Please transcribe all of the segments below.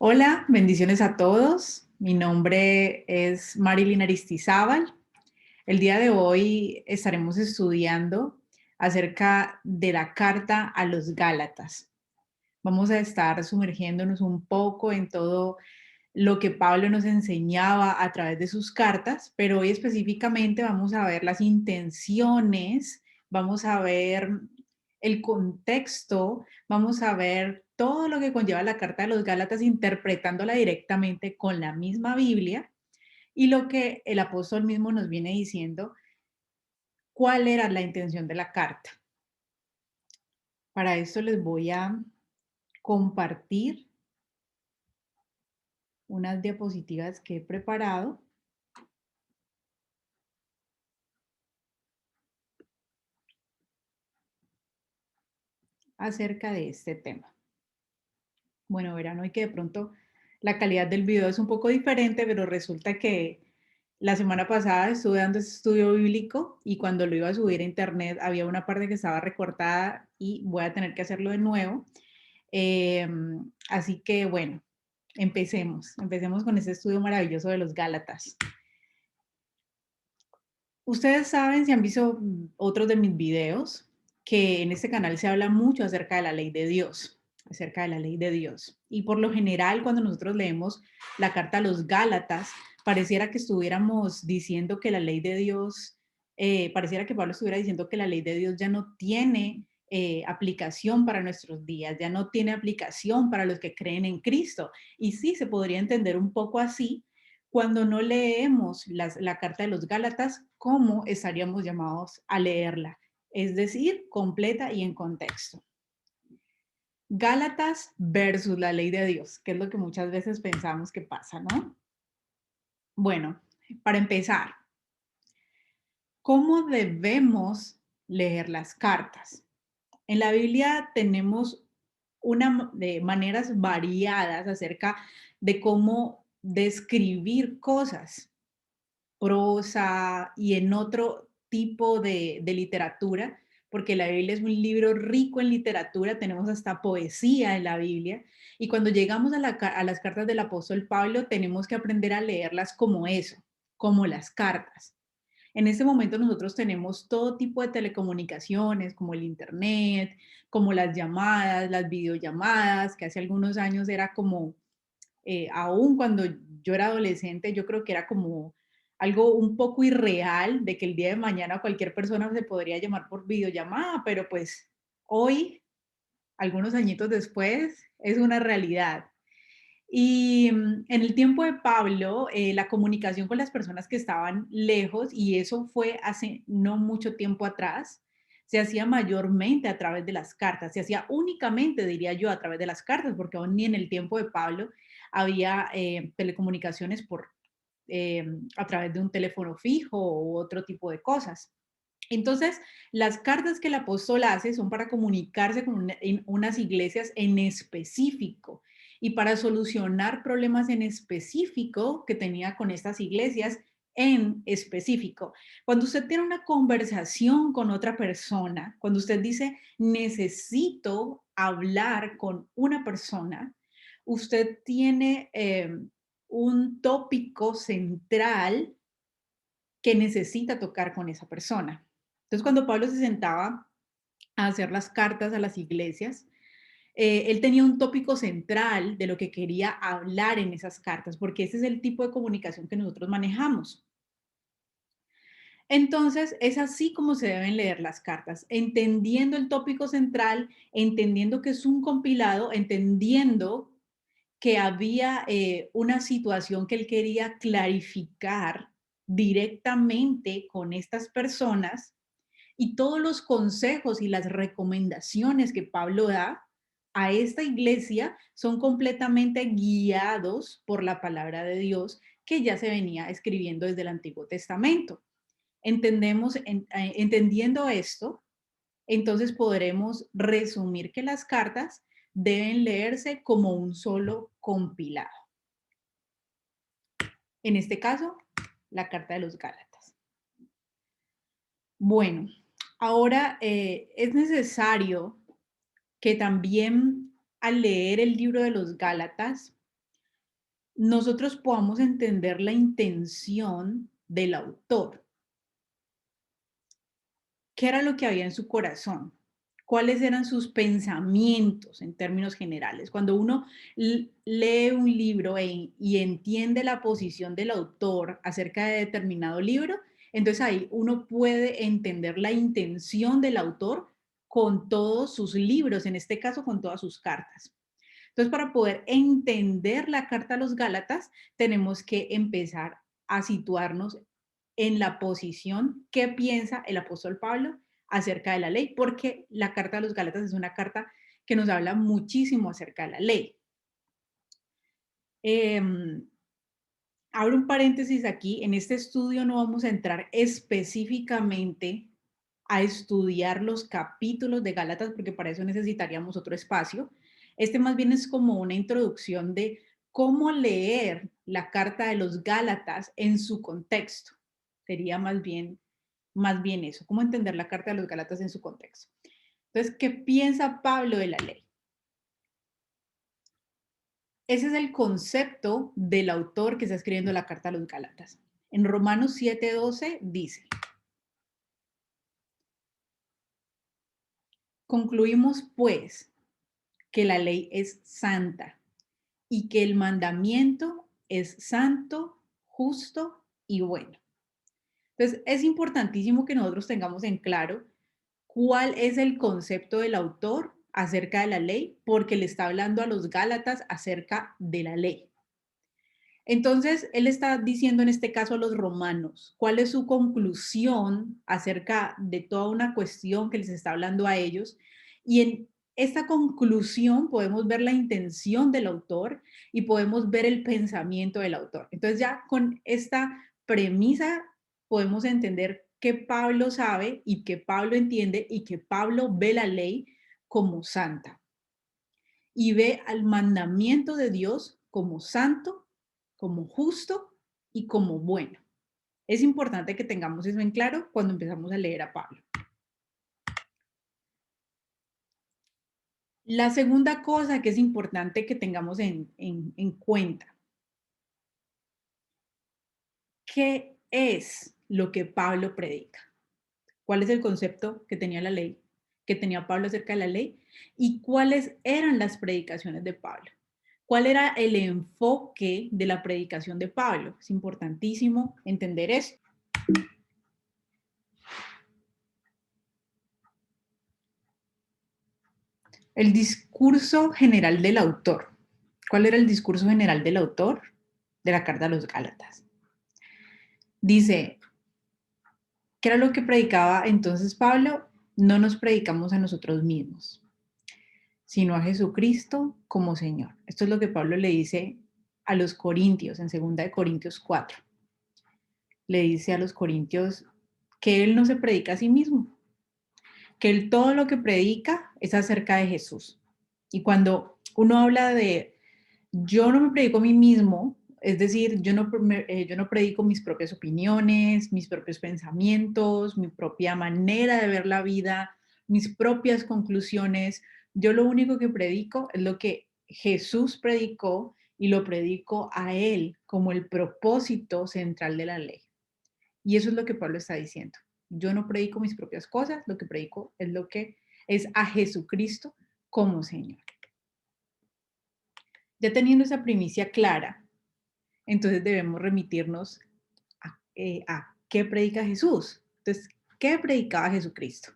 Hola, bendiciones a todos. Mi nombre es Marilyn Aristizábal. El día de hoy estaremos estudiando acerca de la carta a los Gálatas. Vamos a estar sumergiéndonos un poco en todo lo que Pablo nos enseñaba a través de sus cartas, pero hoy específicamente vamos a ver las intenciones, vamos a ver el contexto, vamos a ver todo lo que conlleva la carta de los Gálatas interpretándola directamente con la misma Biblia y lo que el apóstol mismo nos viene diciendo, cuál era la intención de la carta. Para esto les voy a compartir unas diapositivas que he preparado acerca de este tema. Bueno, verán hoy que de pronto la calidad del video es un poco diferente, pero resulta que la semana pasada estuve dando ese estudio bíblico y cuando lo iba a subir a internet había una parte que estaba recortada y voy a tener que hacerlo de nuevo. Así que bueno, empecemos con ese estudio maravilloso de los Gálatas. Ustedes saben, si han visto otros de mis videos, que en este canal se habla mucho acerca de la ley de Dios, acerca de la ley de Dios. Y por lo general, cuando nosotros leemos la carta a los Gálatas, pareciera que estuviéramos diciendo que la ley de Dios, pareciera que Pablo estuviera diciendo que la ley de Dios ya no tiene aplicación para nuestros días, ya no tiene aplicación para los que creen en Cristo. Y sí, se podría entender un poco así, cuando no leemos la carta de los Gálatas, ¿cómo estaríamos llamados a leerla? Es decir, completa y en contexto. Gálatas versus la ley de Dios, que es lo que muchas veces pensamos que pasa, ¿no? Bueno, para empezar, ¿cómo debemos leer las cartas? En la Biblia tenemos de maneras variadas acerca de cómo describir cosas, prosa y en otro tipo de literatura, porque la Biblia es un libro rico en literatura, tenemos hasta poesía en la Biblia, y cuando llegamos a las cartas del apóstol Pablo, tenemos que aprender a leerlas como eso, como las cartas. En este momento nosotros tenemos todo tipo de telecomunicaciones, como el Internet, como las llamadas, las videollamadas, que hace algunos años era como aún cuando yo era adolescente, yo creo que era como algo un poco irreal de que el día de mañana cualquier persona se podría llamar por videollamada, pero pues hoy, algunos añitos después, es una realidad. Y en el tiempo de Pablo, la comunicación con las personas que estaban lejos, y eso fue hace no mucho tiempo atrás, se hacía mayormente a través de las cartas, se hacía únicamente, diría yo, a través de las cartas, porque aún ni en el tiempo de Pablo había telecomunicaciones a través de un teléfono fijo u otro tipo de cosas. Entonces, las cartas que el apóstol hace son para comunicarse con en unas iglesias en específico y para solucionar problemas en específico que tenía con estas iglesias en específico. Cuando usted tiene una conversación con otra persona, cuando usted dice necesito hablar con una persona, usted tiene un tópico central que necesita tocar con esa persona. Entonces, cuando Pablo se sentaba a hacer las cartas a las iglesias, él tenía un tópico central de lo que quería hablar en esas cartas, porque ese es el tipo de comunicación que nosotros manejamos. Entonces, es así como se deben leer las cartas, entendiendo el tópico central, entendiendo que es un compilado, entendiendo que había una situación que él quería clarificar directamente con estas personas y todos los consejos y las recomendaciones que Pablo da a esta iglesia son completamente guiados por la palabra de Dios que ya se venía escribiendo desde el Antiguo Testamento. Entendiendo esto, entonces podremos resumir que las cartas deben leerse como un solo compilado. En este caso, la carta de los Gálatas. Bueno, ahora es necesario que también al leer el libro de los Gálatas nosotros podamos entender la intención del autor. ¿Qué era lo que había en su corazón? ¿Cuáles eran sus pensamientos en términos generales? Cuando uno lee un libro y entiende la posición del autor acerca de determinado libro, entonces ahí uno puede entender la intención del autor con todos sus libros, en este caso con todas sus cartas. Entonces, para poder entender la carta a los Gálatas, tenemos que empezar a situarnos en la posición que piensa el apóstol Pablo acerca de la ley, porque la carta a los Gálatas es una carta que nos habla muchísimo acerca de la ley. Abro un paréntesis aquí, en este estudio no vamos a entrar específicamente a estudiar los capítulos de Gálatas, porque para eso necesitaríamos otro espacio. Este más bien es como una introducción de cómo leer la carta de los Gálatas en su contexto. Sería más bien eso, cómo entender la carta de los Gálatas en su contexto. Entonces, ¿qué piensa Pablo de la ley? Ese es el concepto del autor que está escribiendo la carta a los Gálatas. En Romanos 7:12 dice, concluimos pues que la ley es santa y que el mandamiento es santo, justo y bueno. Entonces, es importantísimo que nosotros tengamos en claro cuál es el concepto del autor acerca de la ley, porque le está hablando a los Gálatas acerca de la ley. Entonces, él está diciendo en este caso a los romanos, cuál es su conclusión acerca de toda una cuestión que les está hablando a ellos. Y en esta conclusión podemos ver la intención del autor y podemos ver el pensamiento del autor. Entonces, ya con esta premisa podemos entender que Pablo sabe y que Pablo entiende y que Pablo ve la ley como santa y ve al mandamiento de Dios como santo, como justo y como bueno. Es importante que tengamos eso en claro cuando empezamos a leer a Pablo. La segunda cosa que es importante que tengamos en cuenta, ¿qué es lo que Pablo predica? ¿Cuál es el concepto que tenía la ley, que tenía Pablo acerca de la ley? ¿Y cuáles eran las predicaciones de Pablo? ¿Cuál era el enfoque de la predicación de Pablo? Es importantísimo entender esto. El discurso general del autor. ¿Cuál era el discurso general del autor de la carta a los Gálatas? Dice, ¿qué era lo que predicaba entonces Pablo? No nos predicamos a nosotros mismos, sino a Jesucristo como Señor. Esto es lo que Pablo le dice a los corintios en 2 Corintios 4. Le dice a los corintios que él no se predica a sí mismo, que él todo lo que predica es acerca de Jesús. Y cuando uno habla de yo no me predico a mí mismo, es decir, yo no predico mis propias opiniones, mis propios pensamientos, mi propia manera de ver la vida, mis propias conclusiones. Yo lo único que predico es lo que Jesús predicó y lo predico a Él como el propósito central de la ley. Y eso es lo que Pablo está diciendo. Yo no predico mis propias cosas, lo que predico es lo que es a Jesucristo como Señor. Ya teniendo esa primicia clara, entonces debemos remitirnos a qué predica Jesús. Entonces, ¿qué predicaba Jesucristo?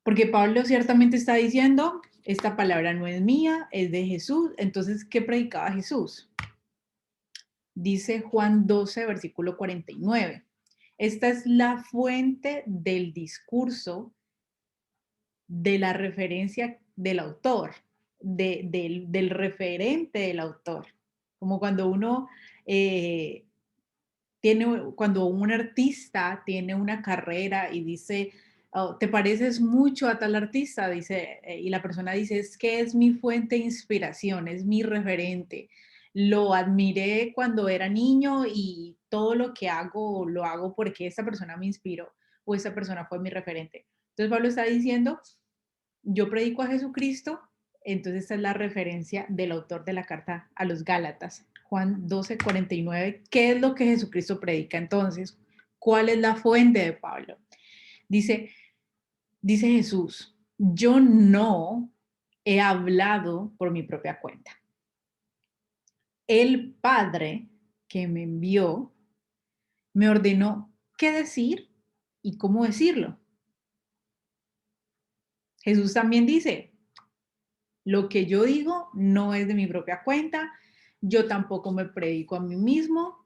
Porque Pablo ciertamente está diciendo, esta palabra no es mía, es de Jesús. Entonces, ¿qué predicaba Jesús? Dice Juan 12, versículo 49. Esta es la fuente del discurso, de la referencia del autor, del referente del autor. Como cuando uno cuando un artista tiene una carrera y dice, oh, te pareces mucho a tal artista, dice, y la persona dice, es que es mi fuente de inspiración, es mi referente. Lo admiré cuando era niño y todo lo que hago lo hago porque esta persona me inspiró o esta persona fue mi referente. Entonces Pablo está diciendo, yo predico a Jesucristo, Entonces esta es la referencia del autor de la carta a los Gálatas, Juan 12:49. ¿Qué es lo que Jesucristo predica entonces? ¿Cuál es la fuente de Pablo? Dice, dice Jesús, yo no he hablado por mi propia cuenta. El Padre que me envió me ordenó qué decir y cómo decirlo. Jesús también dice, lo que yo digo no es de mi propia cuenta, yo tampoco me predico a mí mismo.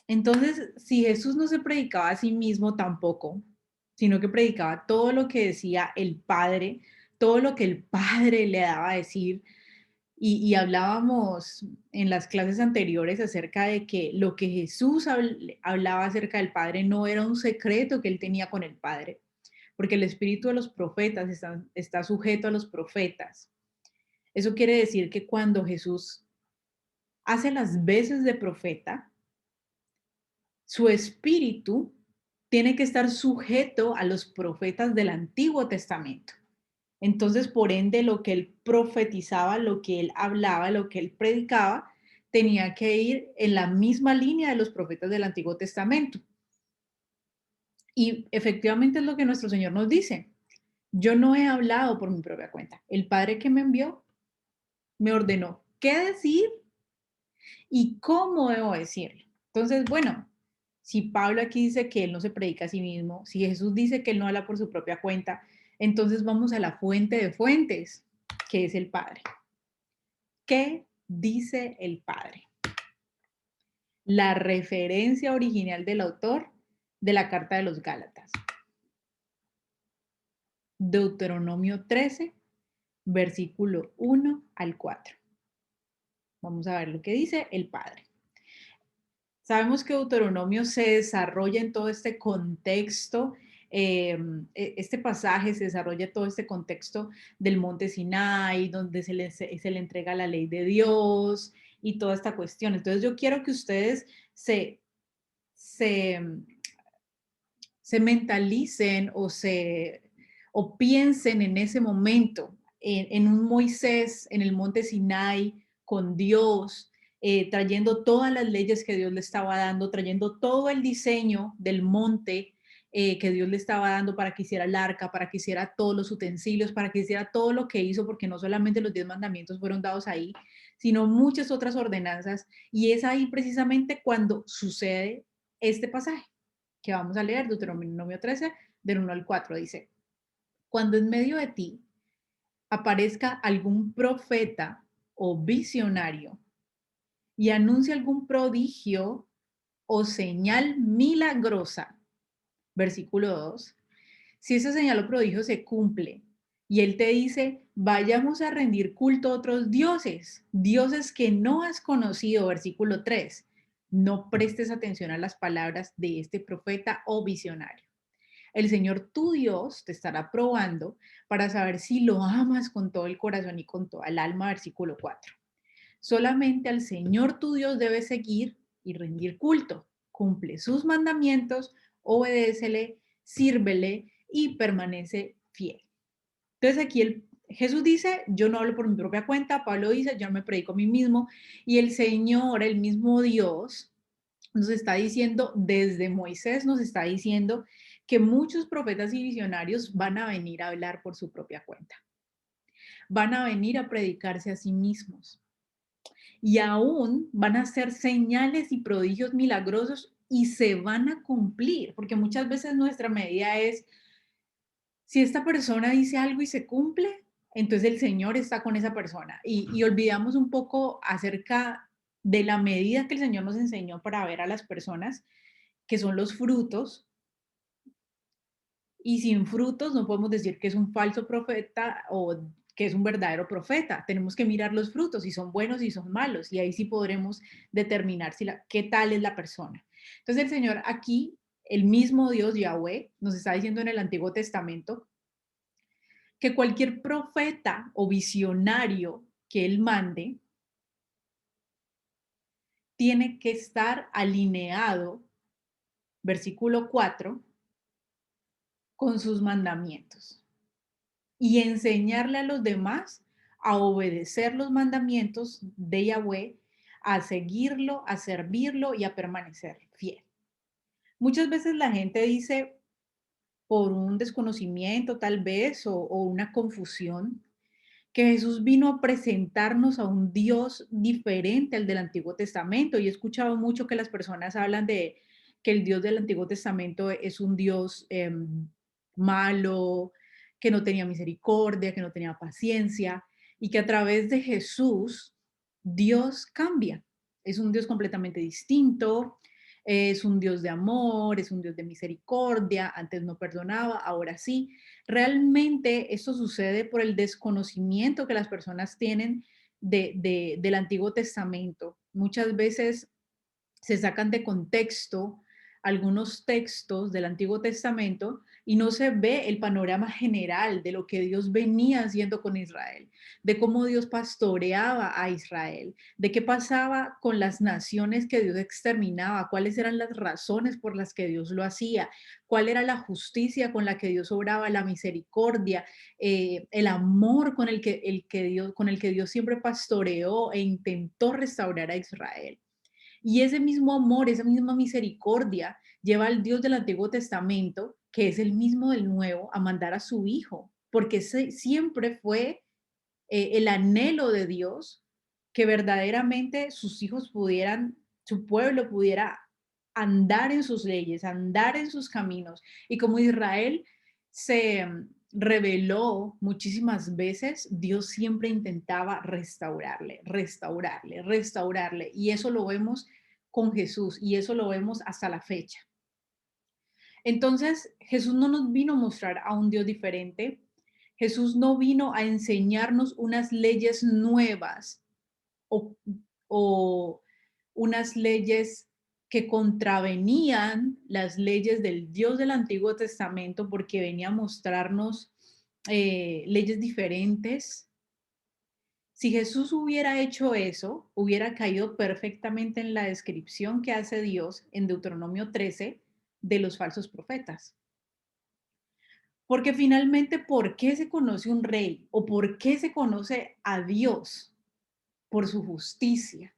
Entonces, si Jesús no se predicaba a sí mismo tampoco, sino que predicaba todo lo que decía el Padre, todo lo que el Padre le daba a decir, y hablábamos en las clases anteriores acerca de que lo que Jesús hablaba acerca del Padre no era un secreto que él tenía con el Padre, porque el espíritu de los profetas está sujeto a los profetas. Eso quiere decir que cuando Jesús hace las veces de profeta, su espíritu tiene que estar sujeto a los profetas del Antiguo Testamento. Entonces, por ende, lo que él profetizaba, lo que él hablaba, lo que él predicaba, tenía que ir en la misma línea de los profetas del Antiguo Testamento. Y efectivamente es lo que nuestro Señor nos dice. Yo no he hablado por mi propia cuenta. El Padre que me envió me ordenó qué decir y cómo debo decirlo. Entonces, bueno, si Pablo aquí dice que él no se predica a sí mismo, si Jesús dice que él no habla por su propia cuenta, entonces vamos a la fuente de fuentes, que es el Padre. ¿Qué dice el Padre? La referencia original del autor de la carta de los Gálatas. Deuteronomio 13, versículo 1 al 4. Vamos a ver lo que dice el Padre. Sabemos que Deuteronomio se desarrolla en todo este contexto, este pasaje se desarrolla en todo este contexto del monte Sinai, donde se le entrega la ley de Dios y toda esta cuestión. Entonces yo quiero que ustedes se, se mentalicen o piensen en ese momento, en un Moisés en el monte Sinai con Dios, trayendo todas las leyes que Dios le estaba dando, trayendo todo el diseño del monte que Dios le estaba dando para que hiciera el arca, para que hiciera todos los utensilios, para que hiciera todo lo que hizo, porque no solamente los 10 mandamientos fueron dados ahí, sino muchas otras ordenanzas. Y es ahí precisamente cuando sucede este pasaje que vamos a leer, Deuteronomio 13, del 1 al 4, dice, cuando en medio de ti aparezca algún profeta o visionario y anuncie algún prodigio o señal milagrosa, versículo 2, si ese señal o prodigio se cumple y él te dice, vayamos a rendir culto a otros dioses, dioses que no has conocido, versículo 3, no prestes atención a las palabras de este profeta o visionario. El Señor tu Dios te estará probando para saber si lo amas con todo el corazón y con toda el alma, versículo 4. Solamente al Señor tu Dios debes seguir y rendir culto. Cumple sus mandamientos, obedécele, sírvele y permanece fiel. Entonces aquí Jesús dice, yo no hablo por mi propia cuenta, Pablo dice, yo no me predico a mí mismo, y el Señor, el mismo Dios, nos está diciendo, desde Moisés nos está diciendo que muchos profetas y visionarios van a venir a hablar por su propia cuenta. Van a venir a predicarse a sí mismos. Y aún van a hacer señales y prodigios milagrosos y se van a cumplir, porque muchas veces nuestra medida es, si esta persona dice algo y se cumple, entonces el Señor está con esa persona. Y olvidamos un poco acerca de la medida que el Señor nos enseñó para ver a las personas, que son los frutos, y sin frutos no podemos decir que es un falso profeta o que es un verdadero profeta. Tenemos que mirar los frutos, si son buenos y son malos, y ahí sí podremos determinar qué tal es la persona. Entonces el Señor aquí, el mismo Dios Yahweh, nos está diciendo en el Antiguo Testamento que cualquier profeta o visionario que Él mande tiene que estar alineado, versículo 4, con sus mandamientos. y enseñarle a los demás a obedecer los mandamientos de Yahweh, a seguirlo, a servirlo y a permanecer fiel. Muchas veces la gente dice, por un desconocimiento tal vez o una confusión, que Jesús vino a presentarnos a un Dios diferente al del Antiguo Testamento. Y he escuchado mucho que las personas hablan de que el Dios del Antiguo Testamento es un Dios malo, que no tenía misericordia, que no tenía paciencia, y que a través de Jesús Dios cambia. Es un Dios completamente distinto, es un Dios de amor, es un Dios de misericordia, antes no perdonaba, ahora sí. Realmente esto sucede por el desconocimiento que las personas tienen del Antiguo Testamento. Muchas veces se sacan de contexto algunos textos del Antiguo Testamento y no se ve el panorama general de lo que Dios venía haciendo con Israel, de cómo Dios pastoreaba a Israel, de qué pasaba con las naciones que Dios exterminaba, cuáles eran las razones por las que Dios lo hacía, cuál era la justicia con la que Dios obraba, la misericordia, el amor con el que Dios siempre pastoreó e intentó restaurar a Israel. Y ese mismo amor, esa misma misericordia lleva al Dios del Antiguo Testamento, que es el mismo del Nuevo, a mandar a su Hijo, porque ese siempre fue el anhelo de Dios que verdaderamente sus hijos pudieran, su pueblo pudiera andar en sus leyes, andar en sus caminos. Y como Israel se rebeló muchísimas veces, Dios siempre intentaba restaurarle, restaurarle, restaurarle. Y eso lo vemos con Jesús y eso lo vemos hasta la fecha. Entonces, Jesús no nos vino a mostrar a un Dios diferente. Jesús no vino a enseñarnos unas leyes nuevas o, o unas leyes que contravenían las leyes del Dios del Antiguo Testamento porque venía a mostrarnos leyes diferentes. Si Jesús hubiera hecho eso, hubiera caído perfectamente en la descripción que hace Dios en Deuteronomio 13 de los falsos profetas. Porque finalmente, ¿por qué se conoce un rey o por qué se conoce a Dios? Por su justicia.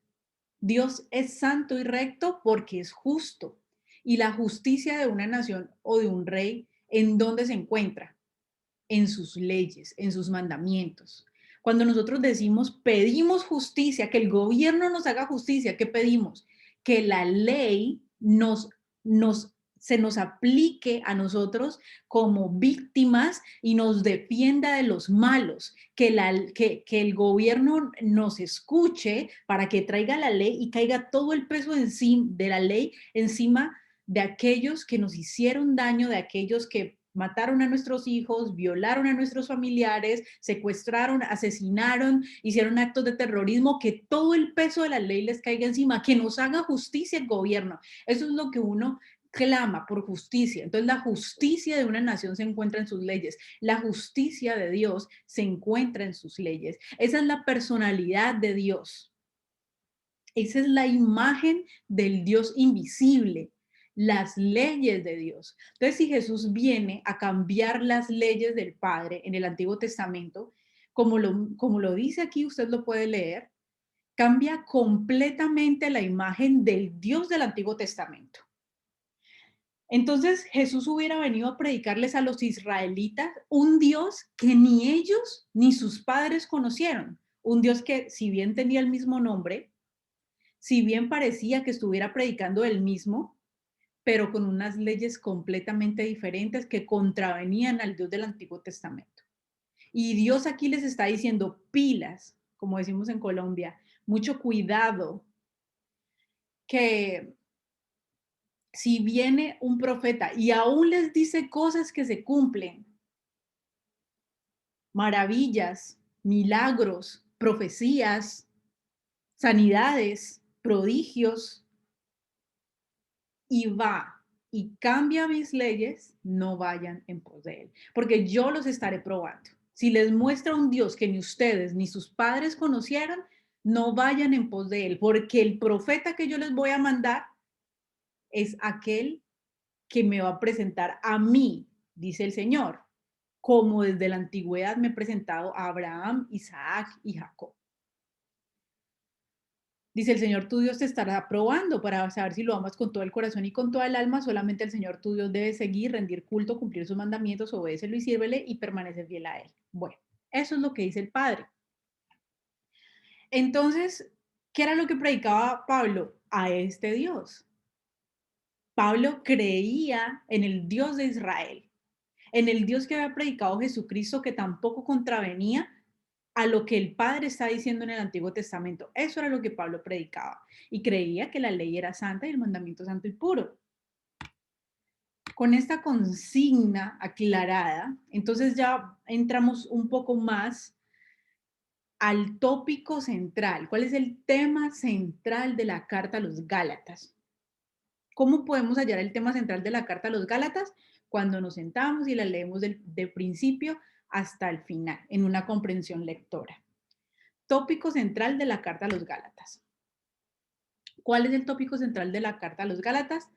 Dios es santo y recto porque es justo. Y la justicia de una nación o de un rey, ¿en dónde se encuentra? En sus leyes, en sus mandamientos. Cuando nosotros decimos pedimos justicia, que el gobierno nos haga justicia, ¿qué pedimos? Que la ley se nos aplique a nosotros como víctimas y nos defienda de los malos, que el gobierno nos escuche para que traiga la ley y caiga todo el peso de la ley encima de aquellos que nos hicieron daño, de aquellos que mataron a nuestros hijos, violaron a nuestros familiares, secuestraron, asesinaron, hicieron actos de terrorismo, que todo el peso de la ley les caiga encima, que nos haga justicia el gobierno. Eso es lo que uno clama por justicia. Entonces la justicia de una nación se encuentra en sus leyes. La justicia de Dios se encuentra en sus leyes. Esa es la personalidad de Dios. Esa es la imagen del Dios invisible, las leyes de Dios. Entonces, si Jesús viene a cambiar las leyes del Padre en el Antiguo Testamento, como lo dice aquí, usted lo puede leer, cambia completamente la imagen del Dios del Antiguo Testamento. Entonces Jesús hubiera venido a predicarles a los israelitas un Dios que ni ellos ni sus padres conocieron. Un Dios que, si bien tenía el mismo nombre, si bien parecía que estuviera predicando el mismo, pero con unas leyes completamente diferentes que contravenían al Dios del Antiguo Testamento. Y Dios aquí les está diciendo pilas, como decimos en Colombia, mucho cuidado, que si viene un profeta y aún les dice cosas que se cumplen, maravillas, milagros, profecías, sanidades, prodigios, y va y cambia mis leyes, no vayan en pos de él, porque yo los estaré probando. Si les muestra un Dios que ni ustedes ni sus padres conocieran, no vayan en pos de él, porque el profeta que yo les voy a mandar es aquel que me va a presentar a mí, dice el Señor. como desde la antigüedad me he presentado a Abraham, Isaac y Jacob. Dice, el Señor tu Dios te estará probando para saber si lo amas con todo el corazón y con toda el alma. Solamente el Señor tu Dios debe seguir, rendir culto, cumplir sus mandamientos, obedécelo y sírvele y permanecer fiel a Él. Bueno, eso es lo que dice el Padre. Entonces, ¿qué era lo que predicaba Pablo? A este Dios. Pablo creía en el Dios de Israel, en el Dios que había predicado Jesucristo, que tampoco contravenía a lo que el Padre está diciendo en el Antiguo Testamento. Eso era lo que Pablo predicaba y creía que la ley era santa y el mandamiento santo y puro. Con esta consigna aclarada, entonces ya entramos un poco más al tópico central. ¿Cuál es el tema central de la carta a los Gálatas? ¿Cómo podemos hallar el tema central de la carta a los Gálatas? Cuando nos sentamos y la leemos de principio hasta el final, en una comprensión lectora. Tópico central de la carta a los Gálatas. ¿Cuál es el tópico central de la carta a los Gálatas?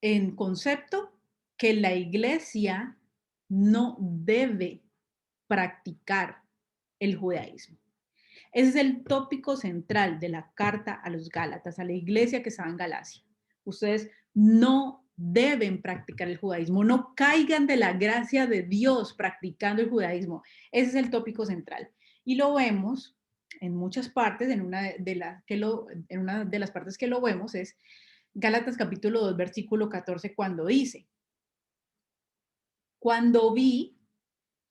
En concepto, que la iglesia no debe practicar el judaísmo. Ese es el tópico central de la carta a los Gálatas, a la iglesia que estaba en Galacia. Ustedes no deben practicar el judaísmo, no caigan de la gracia de Dios practicando el judaísmo. Ese es el tópico central. Y lo vemos en muchas partes, en una de las partes que lo vemos es Gálatas capítulo 2, versículo 14, cuando dice, cuando vi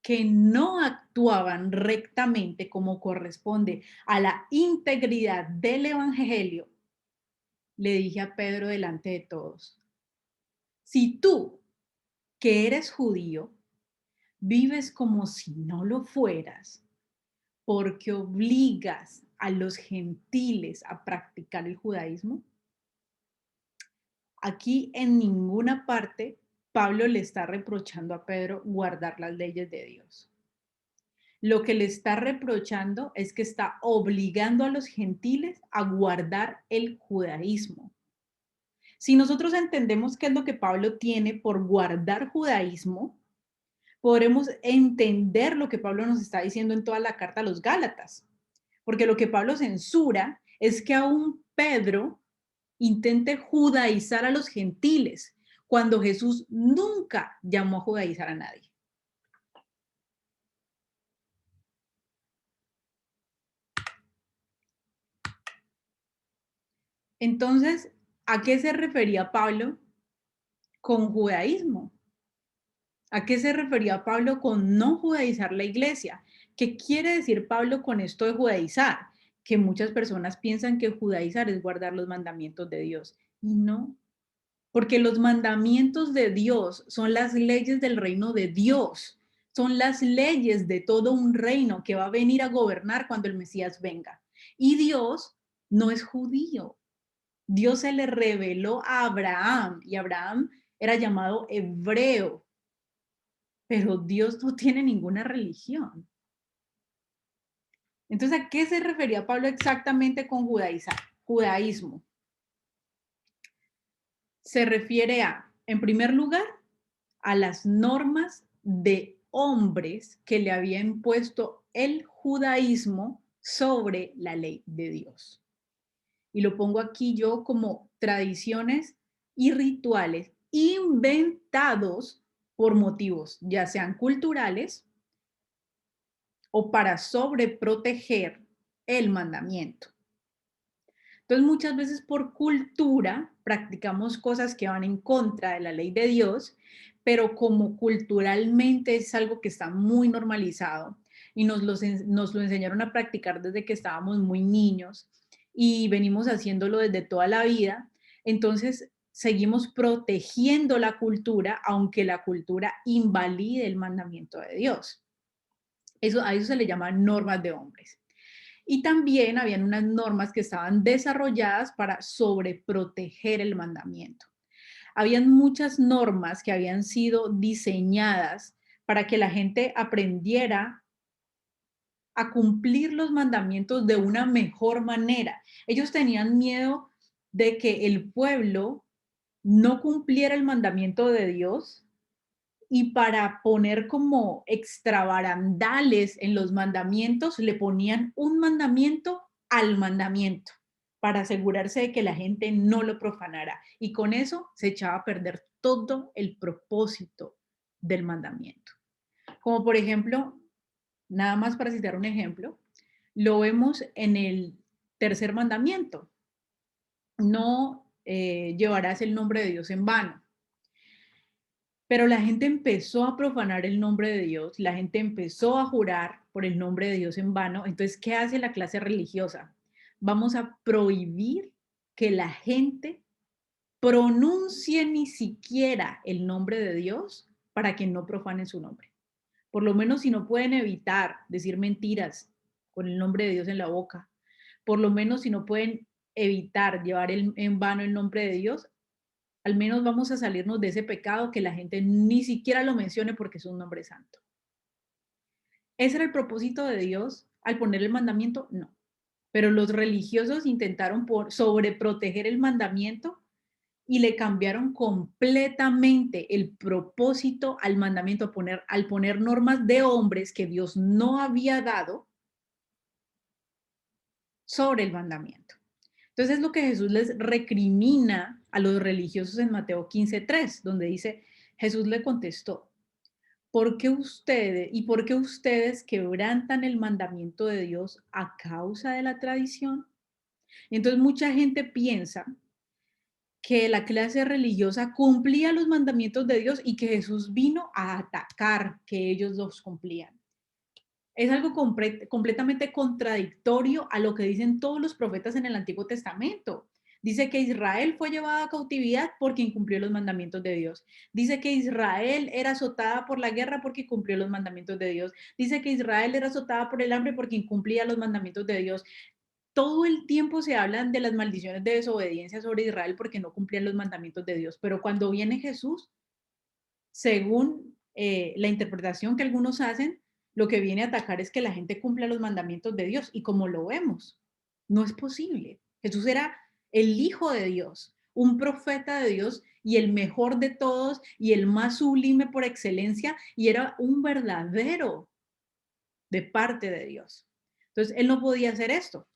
que no actuaban rectamente como corresponde a la integridad del Evangelio, le dije a Pedro delante de todos, si tú, que eres judío, vives como si no lo fueras, porque obligas a los gentiles a practicar el judaísmo, aquí en ninguna parte Pablo le está reprochando a Pedro guardar las leyes de Dios. Lo que le está reprochando es que está obligando a los gentiles a guardar el judaísmo. Si nosotros entendemos qué es lo que Pablo tiene por guardar judaísmo, podremos entender lo que Pablo nos está diciendo en toda la carta a los Gálatas. Porque lo que Pablo censura es que aún Pedro intente judaizar a los gentiles, cuando Jesús nunca llamó a judaizar a nadie. Entonces, ¿a qué se refería Pablo con judaísmo? ¿A qué se refería Pablo con no judaizar la iglesia? ¿Qué quiere decir Pablo con esto de judaizar? Que muchas personas piensan que judaizar es guardar los mandamientos de Dios. Y no, porque los mandamientos de Dios son las leyes del reino de Dios. Son las leyes de todo un reino que va a venir a gobernar cuando el Mesías venga. Y Dios no es judío. Dios se le reveló a Abraham y Abraham era llamado hebreo, pero Dios no tiene ninguna religión. Entonces, ¿a qué se refería Pablo exactamente con judaísmo? Se refiere a, en primer lugar, a las normas de hombres que le había impuesto el judaísmo sobre la ley de Dios. Y lo pongo aquí yo como tradiciones y rituales inventados por motivos, ya sean culturales o para sobreproteger el mandamiento. Entonces, muchas veces por cultura practicamos cosas que van en contra de la ley de Dios, pero como culturalmente es algo que está muy normalizado y nos lo enseñaron a practicar desde que estábamos muy niños y venimos haciéndolo desde toda la vida, entonces seguimos protegiendo la cultura, aunque la cultura invalide el mandamiento de Dios. A eso se le llama normas de hombres. Y también habían unas normas que estaban desarrolladas para sobreproteger el mandamiento. Habían muchas normas que habían sido diseñadas para que la gente aprendiera a cumplir los mandamientos de una mejor manera. Ellos tenían miedo de que el pueblo no cumpliera el mandamiento de Dios y para poner como extrabarandales en los mandamientos, le ponían un mandamiento al mandamiento para asegurarse de que la gente no lo profanara. Y con eso se echaba a perder todo el propósito del mandamiento. Como por ejemplo, nada más para citar un ejemplo, lo vemos en el tercer mandamiento: no llevarás el nombre de Dios en vano. Pero la gente empezó a profanar el nombre de Dios, la gente empezó a jurar por el nombre de Dios en vano. Entonces, ¿qué hace la clase religiosa? Vamos a prohibir que la gente pronuncie ni siquiera el nombre de Dios para que no profanen su nombre. Por lo menos si no pueden evitar decir mentiras con el nombre de Dios en la boca, por lo menos si no pueden evitar llevar en vano el nombre de Dios, al menos vamos a salirnos de ese pecado que la gente ni siquiera lo mencione porque es un nombre santo. ¿Ese era el propósito de Dios al poner el mandamiento? No. Pero los religiosos intentaron sobreproteger el mandamiento y le cambiaron completamente el propósito al mandamiento, al poner normas de hombres que Dios no había dado sobre el mandamiento. Entonces es lo que Jesús les recrimina a los religiosos en Mateo 15:3, donde dice, Jesús le contestó, ¿por qué ustedes quebrantan el mandamiento de Dios a causa de la tradición? Entonces mucha gente piensa que la clase religiosa cumplía los mandamientos de Dios y que Jesús vino a atacar que ellos los cumplían. Es algo completamente contradictorio a lo que dicen todos los profetas en el Antiguo Testamento. Dice que Israel fue llevada a cautividad porque incumplió los mandamientos de Dios. Dice que Israel era azotada por la guerra porque cumplió los mandamientos de Dios. Dice que Israel era azotada por el hambre porque incumplía los mandamientos de Dios. Todo el tiempo se hablan de las maldiciones de desobediencia sobre Israel porque no cumplían los mandamientos de Dios. Pero cuando viene Jesús, según la interpretación que algunos hacen, lo que viene a atacar es que la gente cumpla los mandamientos de Dios. Y como lo vemos, no es posible. Jesús era el Hijo de Dios, un profeta de Dios y el mejor de todos y el más sublime por excelencia, y era un verdadero de parte de Dios. Entonces, él no podía hacer esto.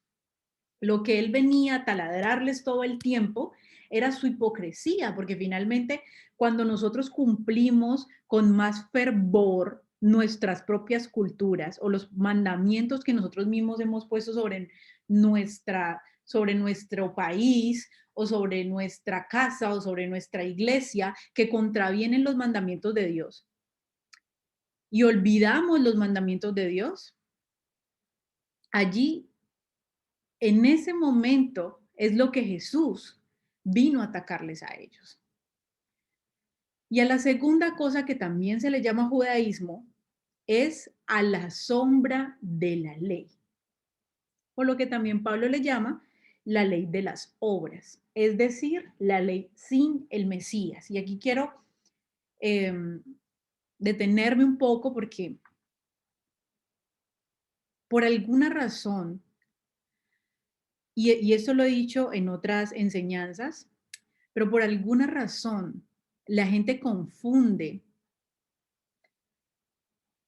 Lo que él venía a taladrarles todo el tiempo era su hipocresía, porque finalmente cuando nosotros cumplimos con más fervor nuestras propias culturas o los mandamientos que nosotros mismos hemos puesto sobre nuestro país o sobre nuestra casa o sobre nuestra iglesia, que contravienen los mandamientos de Dios, y olvidamos los mandamientos de Dios, allí en ese momento es lo que Jesús vino a atacarles a ellos. Y a la segunda cosa que también se le llama judaísmo es a la sombra de la ley, o lo que también Pablo le llama la ley de las obras, es decir, la ley sin el Mesías. Y aquí quiero eh, detenerme un poco porque por alguna razón, y esto lo he dicho en otras enseñanzas, pero por alguna razón la gente confunde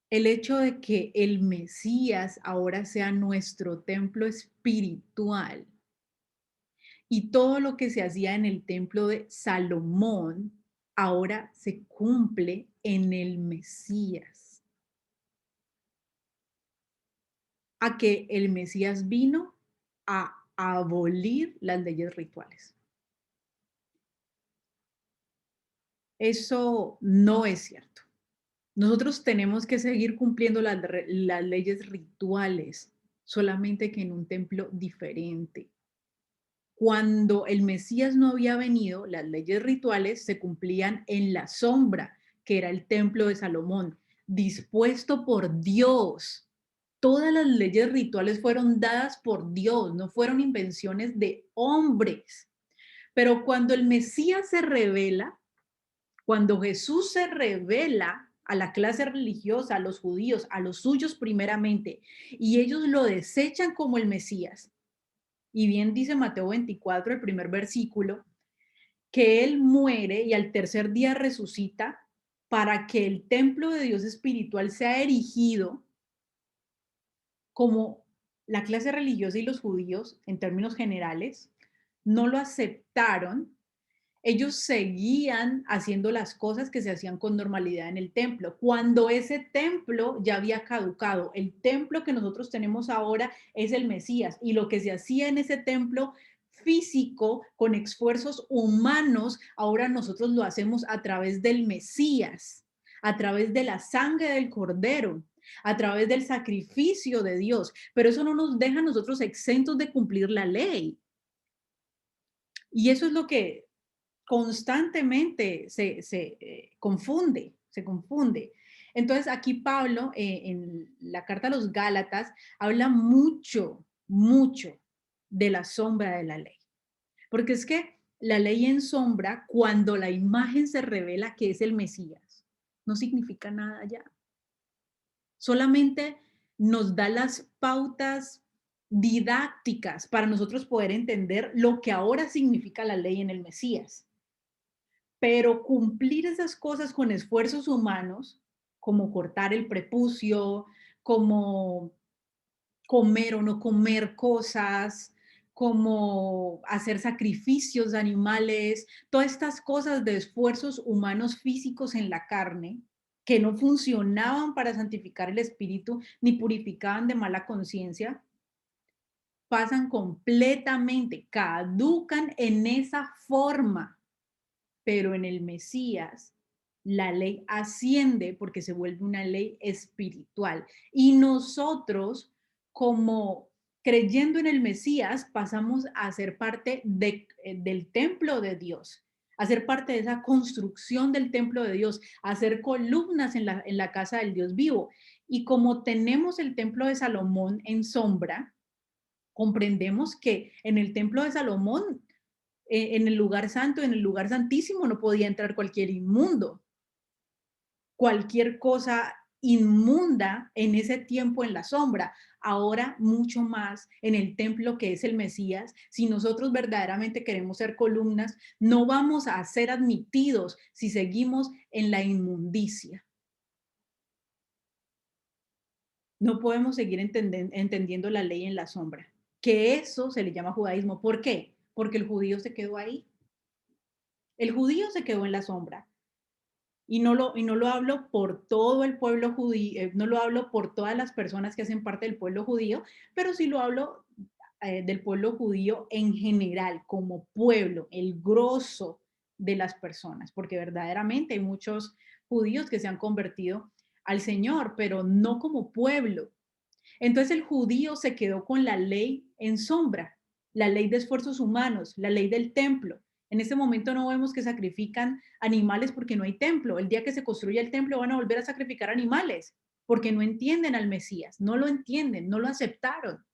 el hecho de que el Mesías ahora sea nuestro templo espiritual y todo lo que se hacía en el templo de Salomón ahora se cumple en el Mesías. A que el Mesías vino a abolir las leyes rituales. Eso no es cierto. Nosotros tenemos que seguir cumpliendo las leyes rituales, solamente que en un templo diferente. Cuando el Mesías no había venido, las leyes rituales se cumplían en la sombra, que era el templo de Salomón, dispuesto por Dios. Todas las leyes rituales fueron dadas por Dios, no fueron invenciones de hombres. Pero cuando el Mesías se revela, cuando Jesús se revela a la clase religiosa, a los judíos, a los suyos primeramente, y ellos lo desechan como el Mesías, y bien dice Mateo 24, el primer versículo, que él muere y al tercer día resucita para que el templo de Dios espiritual sea erigido como la clase religiosa y los judíos, en términos generales, no lo aceptaron. Ellos seguían haciendo las cosas que se hacían con normalidad en el templo, cuando ese templo ya había caducado. El templo que nosotros tenemos ahora es el Mesías, y lo que se hacía en ese templo físico, con esfuerzos humanos, ahora nosotros lo hacemos a través del Mesías, a través de la sangre del Cordero, a través del sacrificio de Dios. Pero eso no nos deja a nosotros exentos de cumplir la ley. Y eso es lo que constantemente confunde, se confunde. Entonces aquí Pablo, en la carta a los Gálatas, habla mucho, mucho de la sombra de la ley. Porque es que la ley en sombra, cuando la imagen se revela que es el Mesías, no significa nada ya. Solamente nos da las pautas didácticas para nosotros poder entender lo que ahora significa la ley en el Mesías. Pero cumplir esas cosas con esfuerzos humanos, como cortar el prepucio, como comer o no comer cosas, como hacer sacrificios de animales, todas estas cosas de esfuerzos humanos físicos en la carne, que no funcionaban para santificar el espíritu ni purificaban de mala conciencia, pasan completamente, caducan en esa forma. Pero en el Mesías la ley asciende porque se vuelve una ley espiritual. Y nosotros, como creyendo en el Mesías, pasamos a ser parte del templo de Dios, a ser parte de esa construcción del templo de Dios, a ser columnas en la casa del Dios vivo. Y como tenemos el templo de Salomón en sombra, comprendemos que en el templo de Salomón, en el lugar santo, en el lugar santísimo, no podía entrar cualquier inmundo. Cualquier cosa inmunda en ese tiempo en la sombra, ahora mucho más en el templo que es el Mesías. Si nosotros verdaderamente queremos ser columnas, no vamos a ser admitidos si seguimos en la inmundicia. No podemos seguir entendiendo la ley en la sombra, que eso se le llama judaísmo. ¿Por qué? Porque el judío se quedó ahí. El judío se quedó en la sombra. Y no lo hablo por todo el pueblo judío, no lo hablo por todas las personas que hacen parte del pueblo judío, pero sí lo hablo del pueblo judío en general, como pueblo, el grosso de las personas, porque verdaderamente hay muchos judíos que se han convertido al Señor, pero no como pueblo. Entonces el judío se quedó con la ley en sombra, la ley de esfuerzos humanos, la ley del templo. En este momento no vemos que sacrifican animales porque no hay templo. El día que se construya el templo van a volver a sacrificar animales porque no entienden al Mesías, no lo entienden, no lo aceptaron.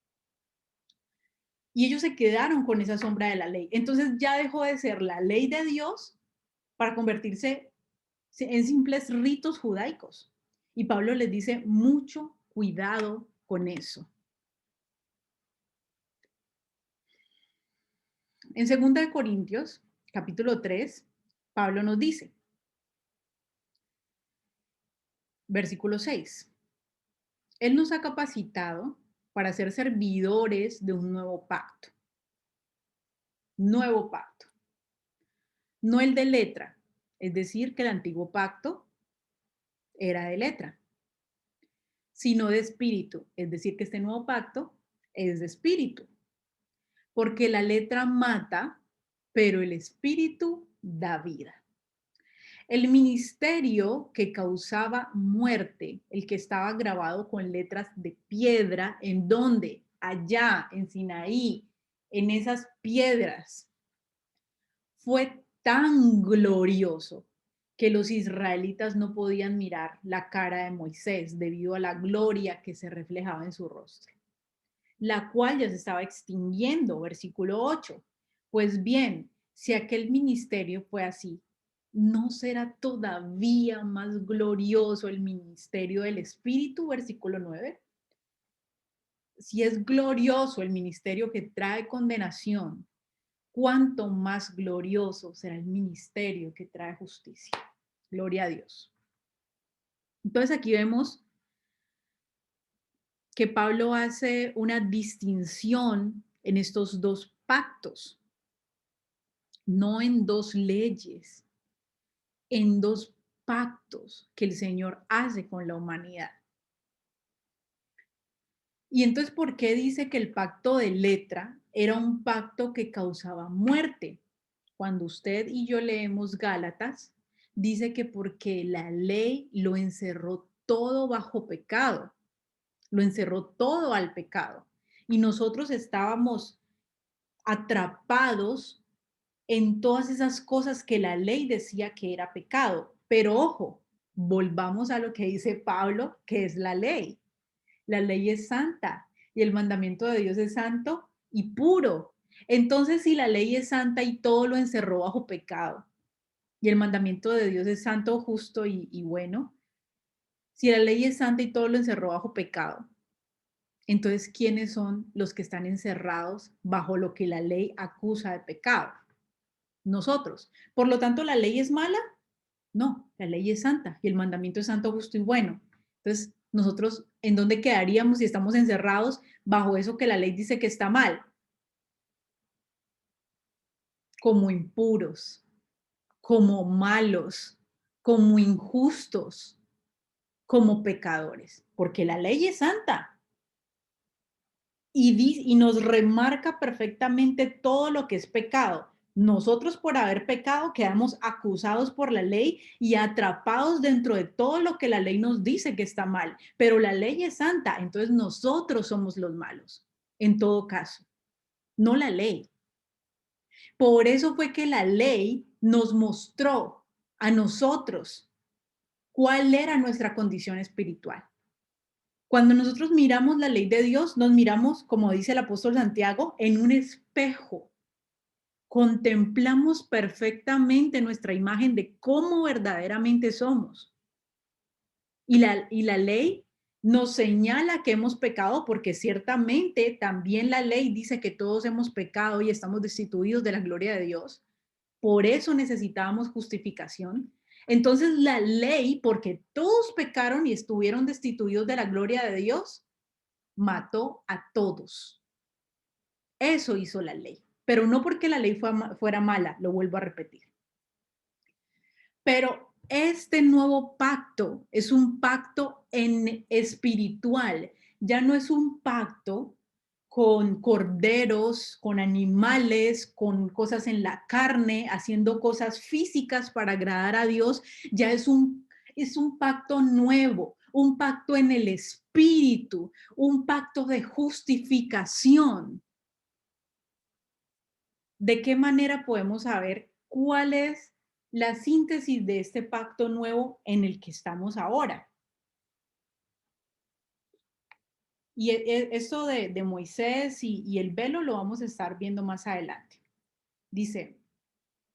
Y ellos se quedaron con esa sombra de la ley. Entonces ya dejó de ser la ley de Dios para convertirse en simples ritos judaicos. Y Pablo les dice, mucho cuidado con eso. En 2 Corintios, capítulo 3, Pablo nos dice, versículo 6, Él nos ha capacitado para ser servidores de un nuevo pacto, no el de letra, es decir, que el antiguo pacto era de letra, sino de espíritu, es decir, que este nuevo pacto es de espíritu, porque la letra mata, pero el espíritu da vida. El ministerio que causaba muerte, el que estaba grabado con letras de piedra, ¿en dónde? Allá, en Sinaí, en esas piedras, fue tan glorioso que los israelitas no podían mirar la cara de Moisés debido a la gloria que se reflejaba en su rostro, la cual ya se estaba extinguiendo, versículo 8. Pues bien, si aquel ministerio fue así, ¿no será todavía más glorioso el ministerio del Espíritu? Versículo 9. Si es glorioso el ministerio que trae condenación, ¿cuánto más glorioso será el ministerio que trae justicia? Gloria a Dios. Entonces aquí vemos que Pablo hace una distinción en estos dos pactos, no en dos leyes, en dos pactos que el Señor hace con la humanidad. Y entonces, ¿por qué dice que el pacto de letra era un pacto que causaba muerte? Cuando usted y yo leemos Gálatas, dice que porque la ley lo encerró todo bajo pecado, lo encerró todo al pecado. Y nosotros estábamos atrapados en todas esas cosas que la ley decía que era pecado. Pero ojo, volvamos a lo que dice Pablo, que es la ley. La ley es santa y el mandamiento de Dios es santo y puro. Entonces, si la ley es santa y todo lo encerró bajo pecado, y el mandamiento de Dios es santo, justo y bueno, si la ley es santa y todo lo encerró bajo pecado, entonces, ¿quiénes son los que están encerrados bajo lo que la ley acusa de pecado? Nosotros. Por lo tanto, ¿la ley es mala? No, la ley es santa y el mandamiento es santo, justo y bueno. Entonces, nosotros, ¿en dónde quedaríamos si estamos encerrados bajo eso que la ley dice que está mal? Como impuros, como malos, como injustos, como pecadores, porque la ley es santa y nos remarca perfectamente todo lo que es pecado. Nosotros por haber pecado quedamos acusados por la ley y atrapados dentro de todo lo que la ley nos dice que está mal, pero la ley es santa, entonces nosotros somos los malos, en todo caso, no la ley. Por eso fue que la ley nos mostró a nosotros cuál era nuestra condición espiritual. Cuando nosotros miramos la ley de Dios, nos miramos, como dice el apóstol Santiago, en un espejo. Contemplamos perfectamente nuestra imagen de cómo verdaderamente somos. Y la ley nos señala que hemos pecado porque ciertamente también la ley dice que todos hemos pecado y estamos destituidos de la gloria de Dios. Por eso necesitábamos justificación. Entonces la ley, porque todos pecaron y estuvieron destituidos de la gloria de Dios, mató a todos. Eso hizo la ley, pero no porque la ley fuera mala, lo vuelvo a repetir. Pero este nuevo pacto es un pacto en espiritual, ya no es un pacto con corderos, con animales, con cosas en la carne, haciendo cosas físicas para agradar a Dios, ya es un pacto nuevo, un pacto en el espíritu, un pacto de justificación. ¿De qué manera podemos saber cuál es la síntesis de este pacto nuevo en el que estamos ahora? Y esto de Moisés y el velo lo vamos a estar viendo más adelante. Dice,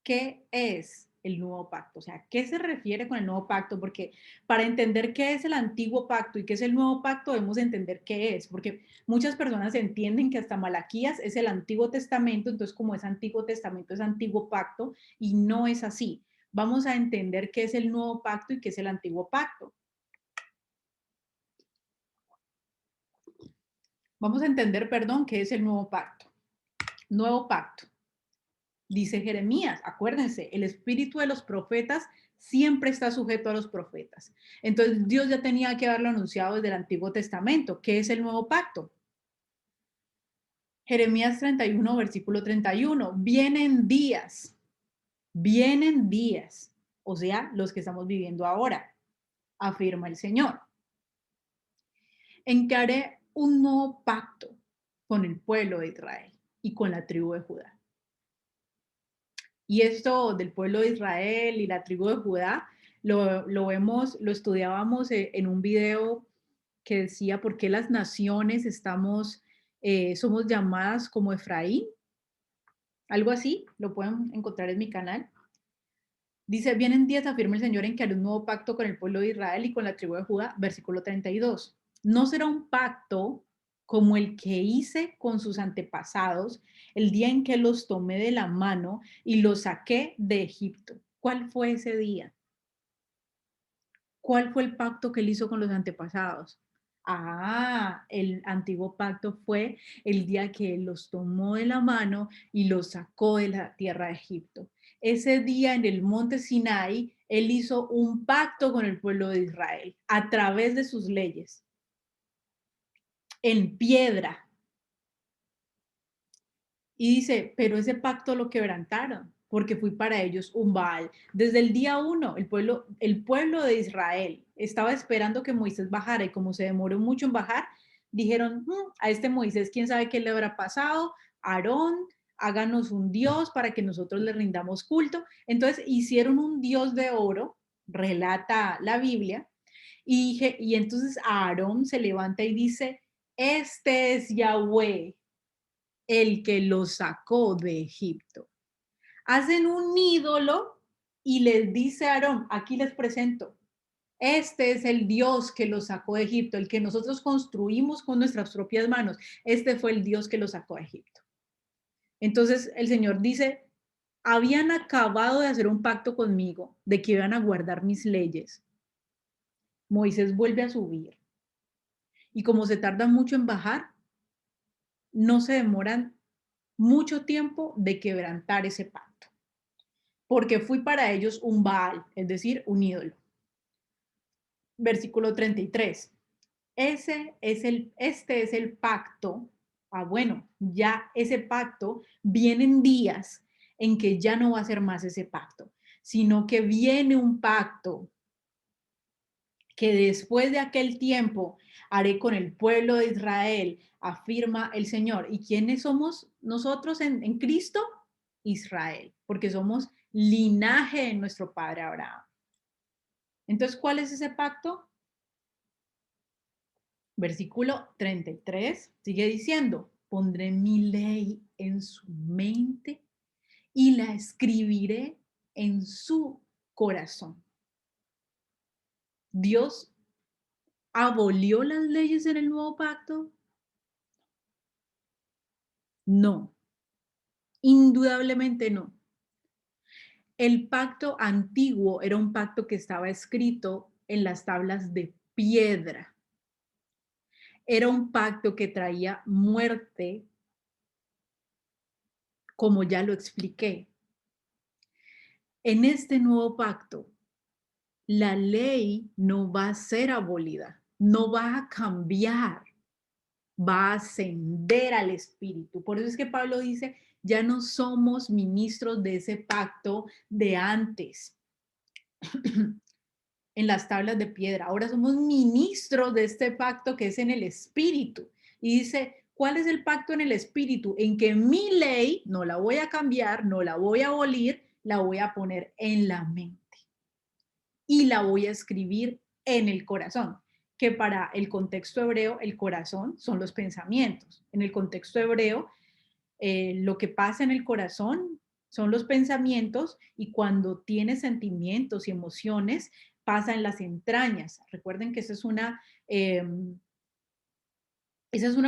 ¿qué es el nuevo pacto? O sea, ¿qué se refiere con el nuevo pacto? Porque para entender qué es el antiguo pacto y qué es el nuevo pacto, debemos entender qué es, porque muchas personas entienden que hasta Malaquías es el Antiguo Testamento, entonces como es Antiguo Testamento es Antiguo Pacto, y no es así. Vamos a entender qué es el nuevo pacto y qué es el antiguo pacto. Vamos a entender, perdón, qué es el nuevo pacto. Nuevo pacto. Dice Jeremías, acuérdense, el espíritu de los profetas siempre está sujeto a los profetas. Entonces Dios ya tenía que haberlo anunciado desde el Antiguo Testamento. ¿Qué es el nuevo pacto? Jeremías 31, versículo 31. Vienen días, o sea, los que estamos viviendo ahora, afirma el Señor, en que haré un nuevo pacto con el pueblo de Israel y con la tribu de Judá. Y esto del pueblo de Israel y la tribu de Judá lo estudiábamos en un video que decía por qué las naciones somos llamadas como Efraín, algo así, lo pueden encontrar en mi canal. Dice, vienen días, afirma el Señor, en que haré un nuevo pacto con el pueblo de Israel y con la tribu de Judá, versículo 32. No será un pacto como el que hice con sus antepasados el día en que los tomé de la mano y los saqué de Egipto. ¿Cuál fue ese día? ¿Cuál fue el pacto que él hizo con los antepasados? Ah, el antiguo pacto fue el día que él los tomó de la mano y los sacó de la tierra de Egipto. Ese día en el monte Sinai, él hizo un pacto con el pueblo de Israel a través de sus leyes, en piedra. Y dice, pero ese pacto lo quebrantaron, porque fui para ellos un Baal. Desde el día uno, el pueblo de Israel estaba esperando que Moisés bajara y como se demoró mucho en bajar, dijeron, a este Moisés, quién sabe qué le habrá pasado, Aarón, háganos un Dios para que nosotros le rindamos culto. Entonces hicieron un Dios de oro, relata la Biblia, y entonces Aarón se levanta y dice, este es Yahweh, el que los sacó de Egipto. Hacen un ídolo y les dice a Aarón, aquí les presento, este es el Dios que los sacó de Egipto, el que nosotros construimos con nuestras propias manos. Este fue el Dios que los sacó de Egipto. Entonces el Señor dice, habían acabado de hacer un pacto conmigo de que iban a guardar mis leyes. Moisés vuelve a subir y como se tarda mucho en bajar, no se demoran mucho tiempo de quebrantar ese pacto. Porque fui para ellos un Baal, es decir, un ídolo. Versículo 33. Este es el pacto. Bueno, ya ese pacto, vienen días en que ya no va a ser más ese pacto, sino que viene un pacto que después de aquel tiempo haré con el pueblo de Israel, afirma el Señor. ¿Y quiénes somos nosotros en Cristo? Israel, porque somos linaje de nuestro padre Abraham. Entonces, ¿cuál es ese pacto? Versículo 33 sigue diciendo, pondré mi ley en su mente y la escribiré en su corazón. Dios abolió las leyes en el nuevo pacto. No, indudablemente no. El pacto antiguo era un pacto que estaba escrito en las tablas de piedra. Era un pacto que traía muerte, como ya lo expliqué. En este nuevo pacto, la ley no va a ser abolida, no va a cambiar, va a ascender al Espíritu. Por eso es que Pablo dice, ya no somos ministros de ese pacto de antes, en las tablas de piedra. Ahora somos ministros de este pacto que es en el Espíritu. Y dice, ¿cuál es el pacto en el Espíritu? En que mi ley no la voy a cambiar, no la voy a abolir, la voy a poner en la mente y la voy a escribir en el corazón, que para el contexto hebreo, el corazón son los pensamientos. En el contexto hebreo, lo que pasa en el corazón son los pensamientos y cuando tienes sentimientos y emociones, pasa en las entrañas. Recuerden que esa es una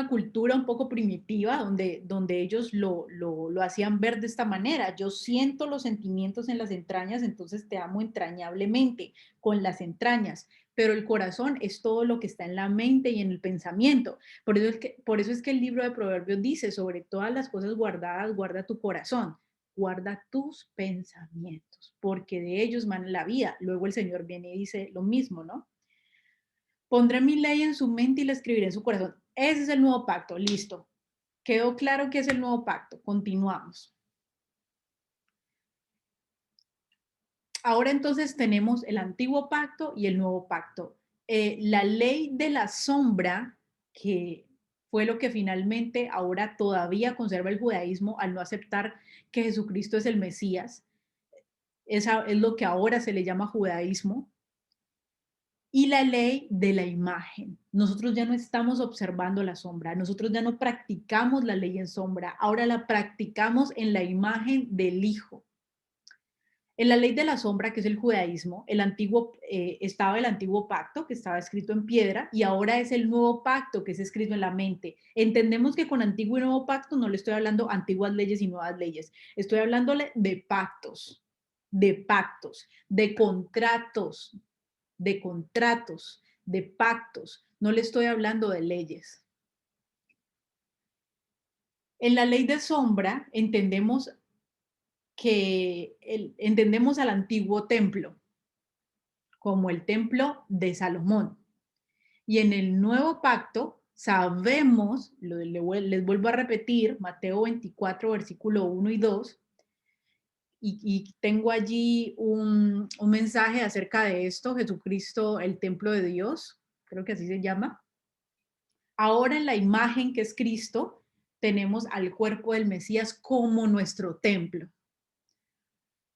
cultura un poco primitiva donde ellos lo hacían ver de esta manera. Yo siento los sentimientos en las entrañas, entonces te amo entrañablemente con las entrañas, pero el corazón es todo lo que está en la mente y en el pensamiento. Por eso es que el libro de Proverbios dice, sobre todas las cosas guardadas, guarda tu corazón, guarda tus pensamientos, porque de ellos mana la vida. Luego el Señor viene y dice lo mismo, ¿no? Pondré mi ley en su mente y la escribiré en su corazón. Ese es el nuevo pacto, listo. Quedó claro que es el nuevo pacto. Continuamos. Ahora entonces tenemos el antiguo pacto y el nuevo pacto. La ley de la sombra, que fue lo que finalmente ahora todavía conserva el judaísmo al no aceptar que Jesucristo es el Mesías, esa es lo que ahora se le llama judaísmo, y la ley de la imagen. Nosotros ya no estamos observando la sombra, nosotros ya no practicamos la ley en sombra, ahora la practicamos en la imagen del Hijo. En la ley de la sombra, que es el judaísmo, estaba el antiguo pacto, que estaba escrito en piedra, y ahora es el nuevo pacto, que es escrito en la mente. Entendemos que con antiguo y nuevo pacto no le estoy hablando antiguas leyes y nuevas leyes, estoy hablándole de pactos, de contratos, de contratos, de pactos. No le estoy hablando de leyes. En la ley de sombra entendemos entendemos al antiguo templo como el templo de Salomón. Y en el nuevo pacto sabemos, les vuelvo a repetir, Mateo 24, versículo 1 y 2, y tengo allí un mensaje acerca de esto, Jesucristo, el templo de Dios, creo que así se llama. Ahora en la imagen que es Cristo, tenemos al cuerpo del Mesías como nuestro templo.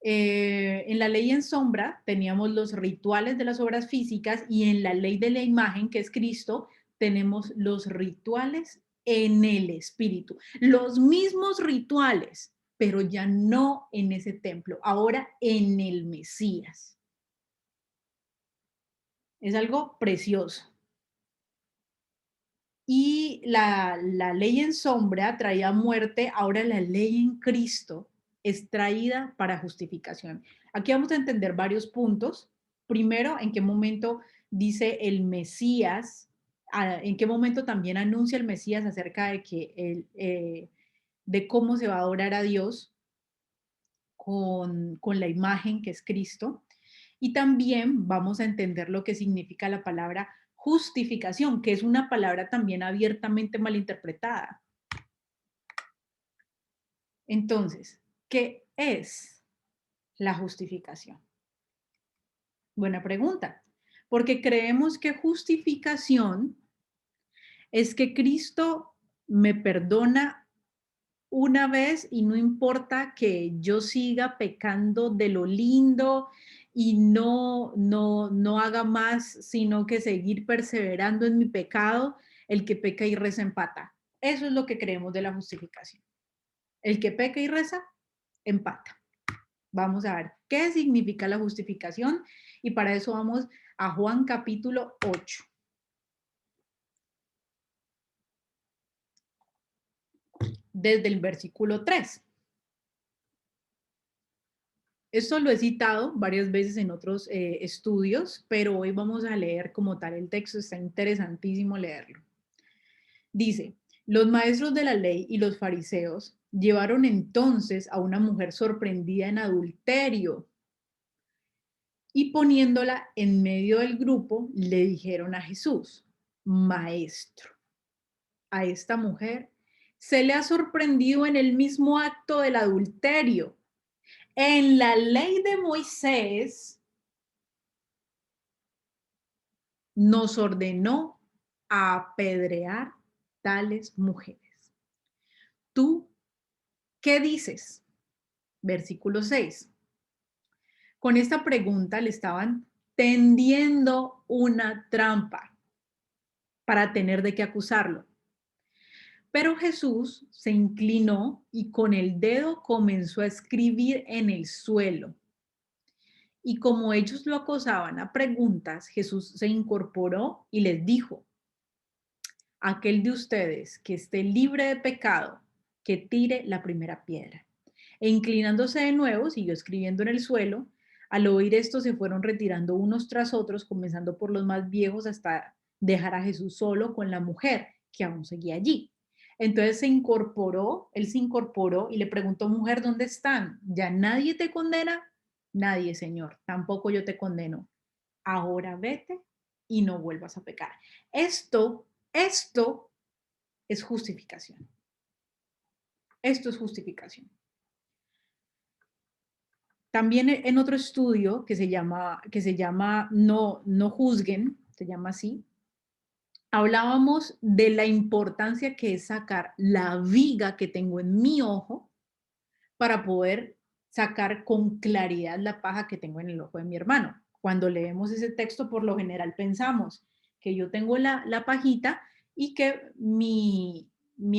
En la ley en sombra teníamos los rituales de las obras físicas y en la ley de la imagen, que es Cristo, tenemos los rituales en el espíritu. Los mismos rituales, pero ya no en ese templo, ahora en el Mesías. Es algo precioso. Y la ley en sombra traía muerte, ahora la ley en Cristo es traída para justificación. Aquí vamos a entender varios puntos. Primero, en qué momento dice el Mesías, en qué momento también anuncia el Mesías acerca de de cómo se va a adorar a Dios con la imagen que es Cristo. Y también vamos a entender lo que significa la palabra justificación, que es una palabra también abiertamente malinterpretada. Entonces, ¿qué es la justificación? Buena pregunta, porque creemos que justificación es que Cristo me perdona una vez y no importa que yo siga pecando de lo lindo y no haga más, sino que seguir perseverando en mi pecado, el que peca y reza empata. Eso es lo que creemos de la justificación. El que peca y reza, empata. Vamos a ver qué significa la justificación y para eso vamos a Juan capítulo 8. Desde el versículo 3. Esto lo he citado varias veces en otros estudios, pero hoy vamos a leer como tal el texto, está interesantísimo leerlo. Dice, los maestros de la ley y los fariseos llevaron entonces a una mujer sorprendida en adulterio y poniéndola en medio del grupo, le dijeron a Jesús, maestro, a esta mujer se le ha sorprendido en el mismo acto del adulterio. En la ley de Moisés nos ordenó apedrear tales mujeres. ¿Tú qué dices? Versículo 6. Con esta pregunta le estaban tendiendo una trampa para tener de qué acusarlo. Pero Jesús se inclinó y con el dedo comenzó a escribir en el suelo. Y como ellos lo acosaban a preguntas, Jesús se incorporó y les dijo, aquel de ustedes que esté libre de pecado, que tire la primera piedra. E inclinándose de nuevo, siguió escribiendo en el suelo. Al oír esto, se fueron retirando unos tras otros, comenzando por los más viejos hasta dejar a Jesús solo con la mujer, que aún seguía allí. Entonces él se incorporó y le preguntó, mujer, ¿dónde están? ¿Ya nadie te condena? Nadie, Señor, tampoco yo te condeno. Ahora vete y no vuelvas a pecar. Esto es justificación. Esto es justificación. También en otro estudio que se llama No juzguen, se llama así, hablábamos de la importancia que es sacar la viga que tengo en mi ojo para poder sacar con claridad la paja que tengo en el ojo de mi hermano. Cuando leemos ese texto, por lo general pensamos que yo tengo la pajita y que mi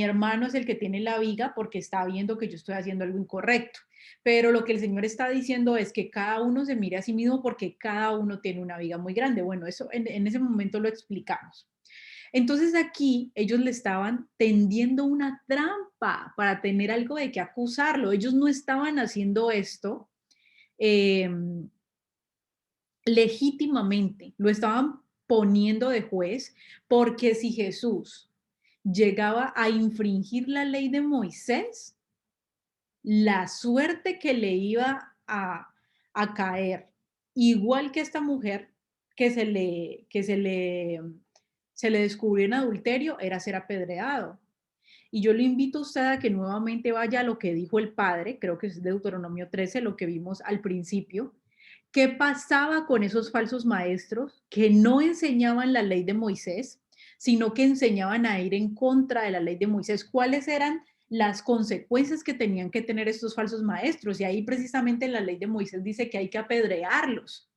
hermano es el que tiene la viga porque está viendo que yo estoy haciendo algo incorrecto. Pero lo que el Señor está diciendo es que cada uno se mire a sí mismo porque cada uno tiene una viga muy grande. Bueno, eso en ese momento lo explicamos. Entonces aquí ellos le estaban tendiendo una trampa para tener algo de qué acusarlo. Ellos no estaban haciendo esto eh, legítimamente lo estaban poniendo de juez, porque si Jesús llegaba a infringir la ley de Moisés, la suerte que le iba a caer, igual que esta mujer que se le descubrió en adulterio, era ser apedreado. Y yo le invito a usted a que nuevamente vaya a lo que dijo el Padre, creo que es Deuteronomio 13, lo que vimos al principio. ¿Qué pasaba con esos falsos maestros que no enseñaban la ley de Moisés, sino que enseñaban a ir en contra de la ley de Moisés? ¿Cuáles eran las consecuencias que tenían que tener estos falsos maestros? Y ahí precisamente la ley de Moisés dice que hay que apedrearlos.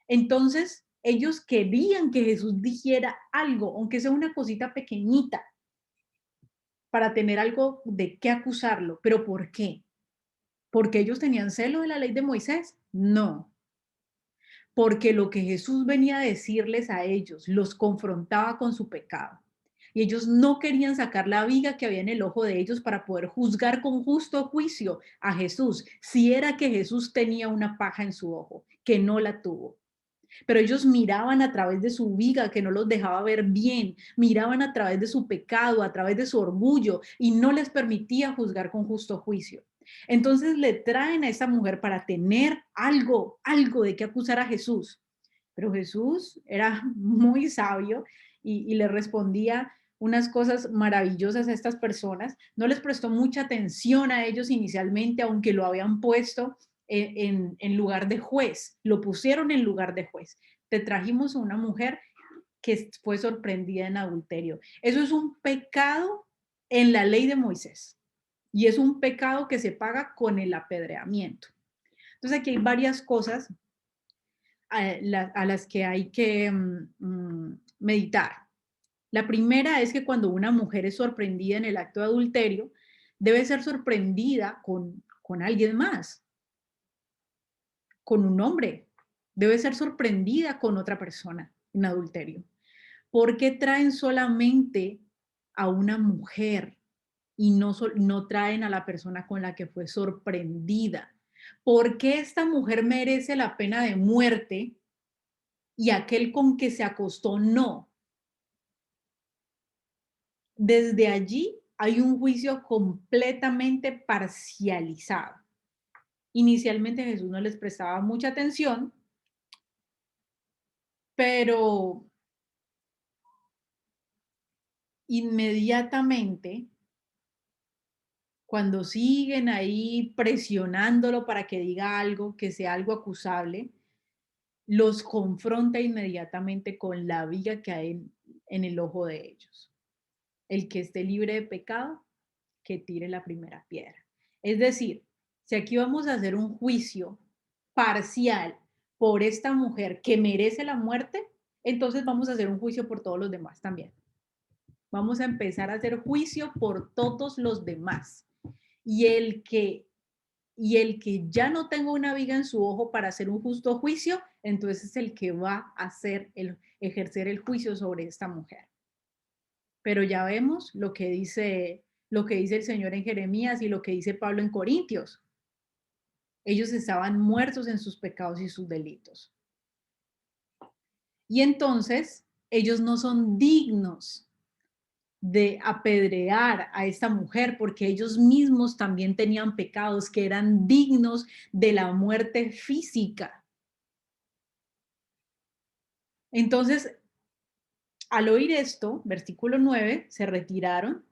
Entonces, ellos querían que Jesús dijera algo, aunque sea una cosita pequeñita, para tener algo de qué acusarlo. ¿Pero por qué? ¿Porque ellos tenían celo de la ley de Moisés? No, porque lo que Jesús venía a decirles a ellos los confrontaba con su pecado. Y ellos no querían sacar la viga que había en el ojo de ellos para poder juzgar con justo juicio a Jesús, si era que Jesús tenía una paja en su ojo, que no la tuvo. Pero ellos miraban a través de su viga que no los dejaba ver bien, miraban a través de su pecado, a través de su orgullo y no les permitía juzgar con justo juicio. Entonces le traen a esta mujer para tener algo de qué acusar a Jesús. Pero Jesús era muy sabio y le respondía unas cosas maravillosas a estas personas. No les prestó mucha atención a ellos inicialmente, aunque lo habían puesto en lugar de juez, lo pusieron en lugar de juez. Te trajimos a una mujer que fue sorprendida en adulterio. Eso es un pecado en la ley de Moisés y es un pecado que se paga con el apedreamiento. Entonces aquí hay varias cosas a las que hay que meditar. La primera es que cuando una mujer es sorprendida en el acto de adulterio, debe ser sorprendida con alguien más, con un hombre. Debe ser sorprendida con otra persona en adulterio. ¿Por qué traen solamente a una mujer y no traen a la persona con la que fue sorprendida? ¿Por qué esta mujer merece la pena de muerte y aquel con que se acostó no? Desde allí hay un juicio completamente parcializado. Inicialmente Jesús no les prestaba mucha atención, pero inmediatamente, cuando siguen ahí presionándolo para que diga algo, que sea algo acusable, los confronta inmediatamente con la viga que hay en el ojo de ellos. El que esté libre de pecado, que tire la primera piedra. Es decir, si aquí vamos a hacer un juicio parcial por esta mujer que merece la muerte, entonces vamos a hacer un juicio por todos los demás también. Vamos a empezar a hacer juicio por todos los demás. Y el que, y el que ya no tenga una viga en su ojo para hacer un justo juicio, entonces es el que va a ejercer el juicio sobre esta mujer. Pero ya vemos lo que dice el Señor en Jeremías y lo que dice Pablo en Corintios. Ellos estaban muertos en sus pecados y sus delitos. Y entonces ellos no son dignos de apedrear a esta mujer porque ellos mismos también tenían pecados que eran dignos de la muerte física. Entonces, al oír esto, versículo 9, se retiraron,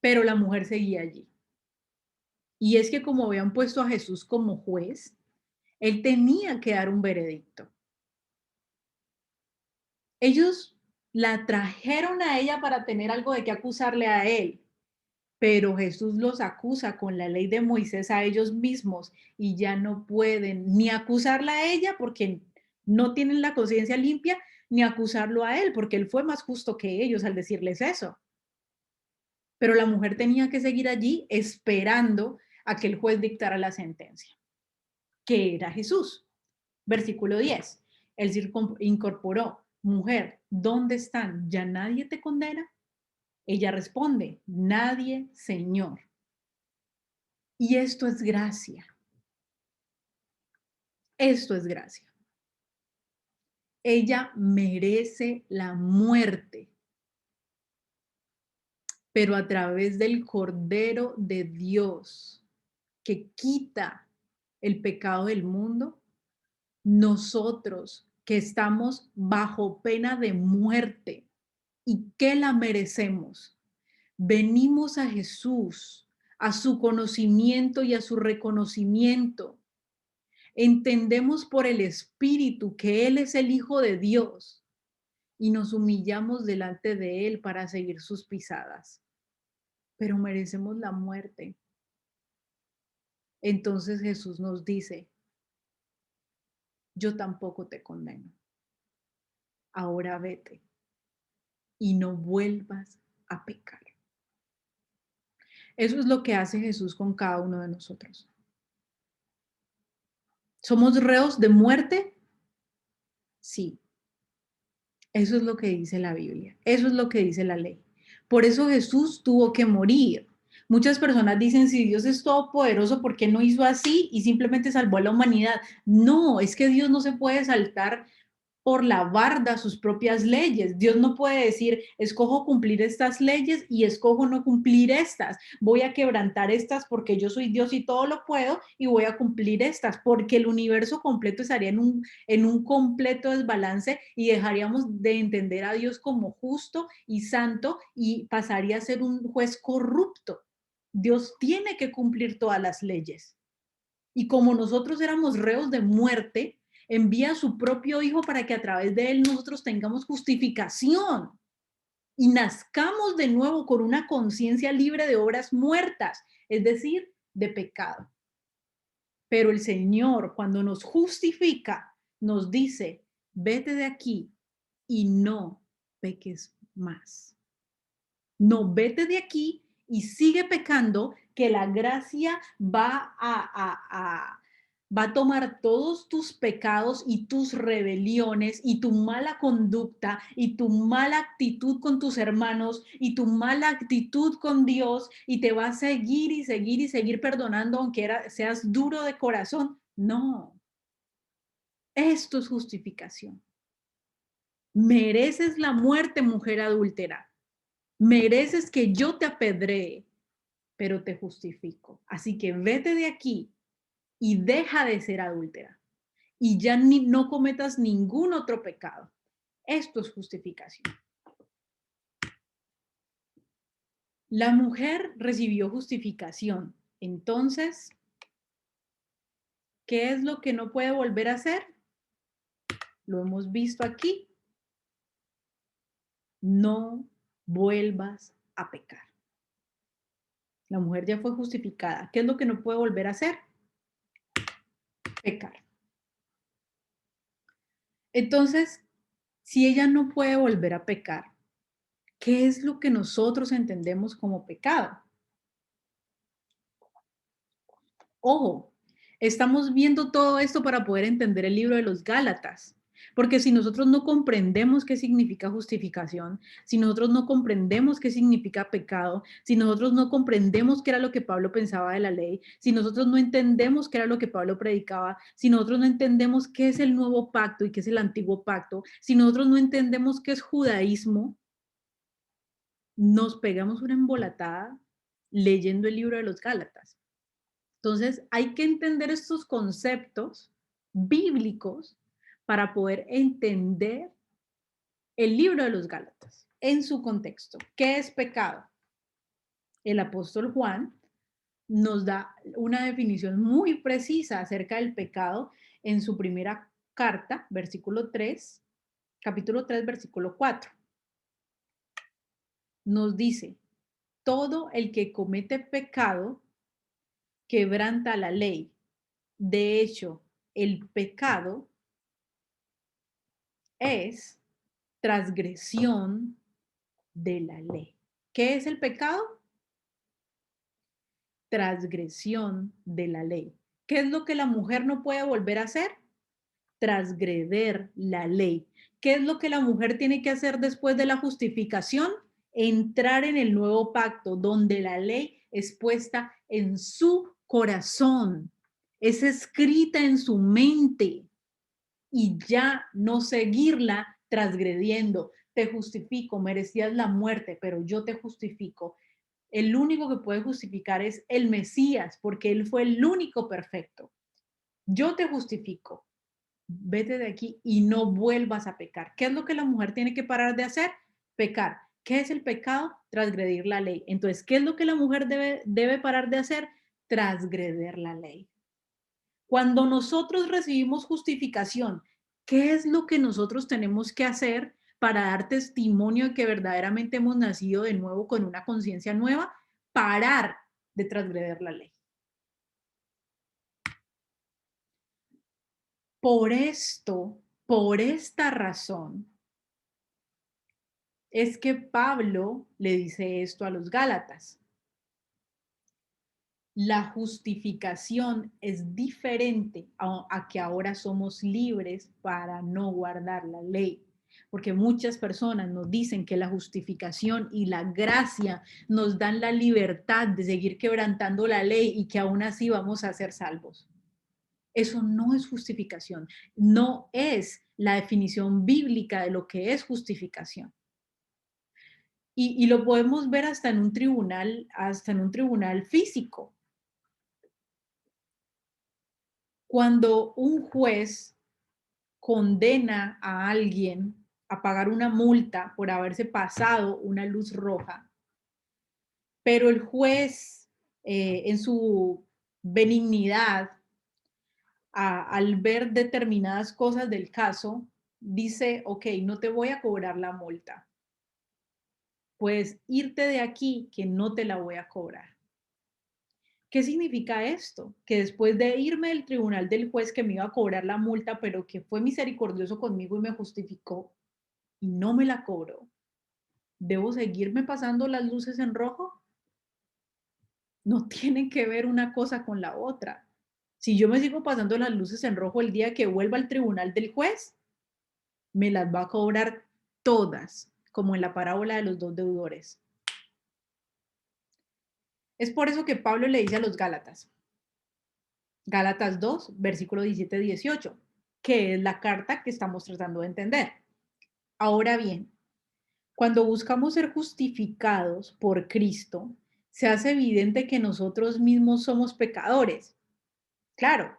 pero la mujer seguía allí. Y es que como habían puesto a Jesús como juez, él tenía que dar un veredicto. Ellos la trajeron a ella para tener algo de qué acusarle a él, pero Jesús los acusa con la ley de Moisés a ellos mismos y ya no pueden ni acusarla a ella porque no tienen la conciencia limpia, ni acusarlo a él porque él fue más justo que ellos al decirles eso. Pero la mujer tenía que seguir allí esperando a que el juez dictara la sentencia, que era Jesús. Versículo 10. Él se incorporó, mujer, ¿dónde están? ¿Ya nadie te condena? Ella responde, nadie, Señor. Y esto es gracia. Esto es gracia. Ella merece la muerte, pero a través del Cordero de Dios que quita el pecado del mundo, nosotros que estamos bajo pena de muerte y que la merecemos, venimos a Jesús, a su conocimiento y a su reconocimiento. Entendemos por el Espíritu que Él es el Hijo de Dios y nos humillamos delante de Él para seguir sus pisadas, pero merecemos la muerte. Entonces Jesús nos dice, yo tampoco te condeno. Ahora vete y no vuelvas a pecar. Eso es lo que hace Jesús con cada uno de nosotros. ¿Somos reos de muerte? Sí. Eso es lo que dice la Biblia. Eso es lo que dice la ley. Por eso Jesús tuvo que morir. Muchas personas dicen, si Dios es todopoderoso, ¿por qué no hizo así y simplemente salvó a la humanidad? No, es que Dios no se puede saltar por la barda sus propias leyes. Dios no puede decir, escojo cumplir estas leyes y escojo no cumplir estas. Voy a quebrantar estas porque yo soy Dios y todo lo puedo y voy a cumplir estas, porque el universo completo estaría en un completo desbalance y dejaríamos de entender a Dios como justo y santo y pasaría a ser un juez corrupto. Dios tiene que cumplir todas las leyes. Y como nosotros éramos reos de muerte, envía a su propio Hijo para que a través de él nosotros tengamos justificación y nazcamos de nuevo con una conciencia libre de obras muertas, es decir, de pecado. Pero el Señor, cuando nos justifica, nos dice, vete de aquí y no peques más. No, vete de aquí y sigue pecando, que la gracia va a tomar todos tus pecados y tus rebeliones y tu mala conducta y tu mala actitud con tus hermanos y tu mala actitud con Dios y te va a seguir y seguir y seguir perdonando aunque seas duro de corazón. No, esto es justificación. Mereces la muerte, mujer adúltera. Mereces que yo te apedree, pero te justifico. Así que vete de aquí y deja de ser adúltera. Y ya no cometas ningún otro pecado. Esto es justificación. La mujer recibió justificación. Entonces, ¿qué es lo que no puede volver a hacer? Lo hemos visto aquí. No vuelvas a pecar. La mujer ya fue justificada. ¿Qué es lo que no puede volver a hacer? Pecar. Entonces, si ella no puede volver a pecar, ¿qué es lo que nosotros entendemos como pecado? Ojo, estamos viendo todo esto para poder entender el libro de los Gálatas. Porque si nosotros no comprendemos qué significa justificación, si nosotros no comprendemos qué significa pecado, si nosotros no comprendemos qué era lo que Pablo pensaba de la ley, si nosotros no entendemos qué era lo que Pablo predicaba, si nosotros no entendemos qué es el nuevo pacto y qué es el antiguo pacto, si nosotros no entendemos qué es judaísmo, nos pegamos una embolatada leyendo el libro de los Gálatas. Entonces, hay que entender estos conceptos bíblicos para poder entender el libro de los Gálatas en su contexto. ¿Qué es pecado? El apóstol Juan nos da una definición muy precisa acerca del pecado en su primera carta, versículo 3, capítulo 3, versículo 4. Nos dice, todo el que comete pecado quebranta la ley. De hecho, el pecado es transgresión de la ley. ¿Qué es el pecado? Transgresión de la ley. ¿Qué es lo que la mujer no puede volver a hacer? Transgreder la ley. ¿Qué es lo que la mujer tiene que hacer después de la justificación? Entrar en el nuevo pacto donde la ley es puesta en su corazón. es escrita en su mente y ya no seguirla transgrediendo. Te justifico, merecías la muerte, pero yo te justifico. El único que puede justificar es el Mesías, porque él fue el único perfecto. Yo te justifico. Vete de aquí y no vuelvas a pecar. ¿Qué es lo que la mujer tiene que parar de hacer? Pecar. ¿Qué es el pecado? Transgredir la ley. Entonces, ¿qué es lo que la mujer debe parar de hacer? Transgreder la ley. Cuando nosotros recibimos justificación, ¿qué es lo que nosotros tenemos que hacer para dar testimonio de que verdaderamente hemos nacido de nuevo con una conciencia nueva? Parar de transgreder la ley. Por esto, por esta razón, es que Pablo le dice esto a los Gálatas. La justificación es diferente a que ahora somos libres para no guardar la ley. Porque muchas personas nos dicen que la justificación y la gracia nos dan la libertad de seguir quebrantando la ley y que aún así vamos a ser salvos. Eso no es justificación, no es la definición bíblica de lo que es justificación. Y lo podemos ver hasta en un tribunal físico. Cuando un juez condena a alguien a pagar una multa por haberse pasado una luz roja, pero el juez en su benignidad, al ver determinadas cosas del caso, dice, ok, no te voy a cobrar la multa, pues irte de aquí que no te la voy a cobrar. ¿Qué significa esto? Que después de irme del tribunal del juez que me iba a cobrar la multa, pero que fue misericordioso conmigo y me justificó y no me la cobró, ¿debo seguirme pasando las luces en rojo? No tiene que ver una cosa con la otra. Si yo me sigo pasando las luces en rojo el día que vuelva al tribunal del juez, me las va a cobrar todas, como en la parábola de los dos deudores. Es por eso que Pablo le dice a los Gálatas, Gálatas 2, versículo 17-18, que es la carta que estamos tratando de entender. Ahora bien, cuando buscamos ser justificados por Cristo, se hace evidente que nosotros mismos somos pecadores. Claro,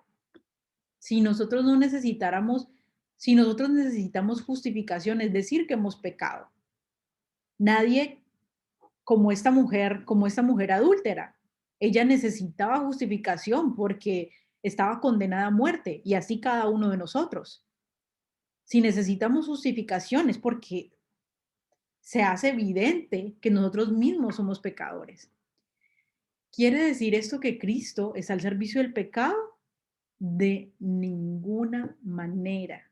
si nosotros no necesitáramos, si nosotros necesitamos justificación, es decir, que hemos pecado. Nadie como esta mujer adúltera. Ella necesitaba justificación porque estaba condenada a muerte y así cada uno de nosotros. Si necesitamos justificación es porque se hace evidente que nosotros mismos somos pecadores. ¿Quiere decir esto que Cristo está al servicio del pecado? De ninguna manera.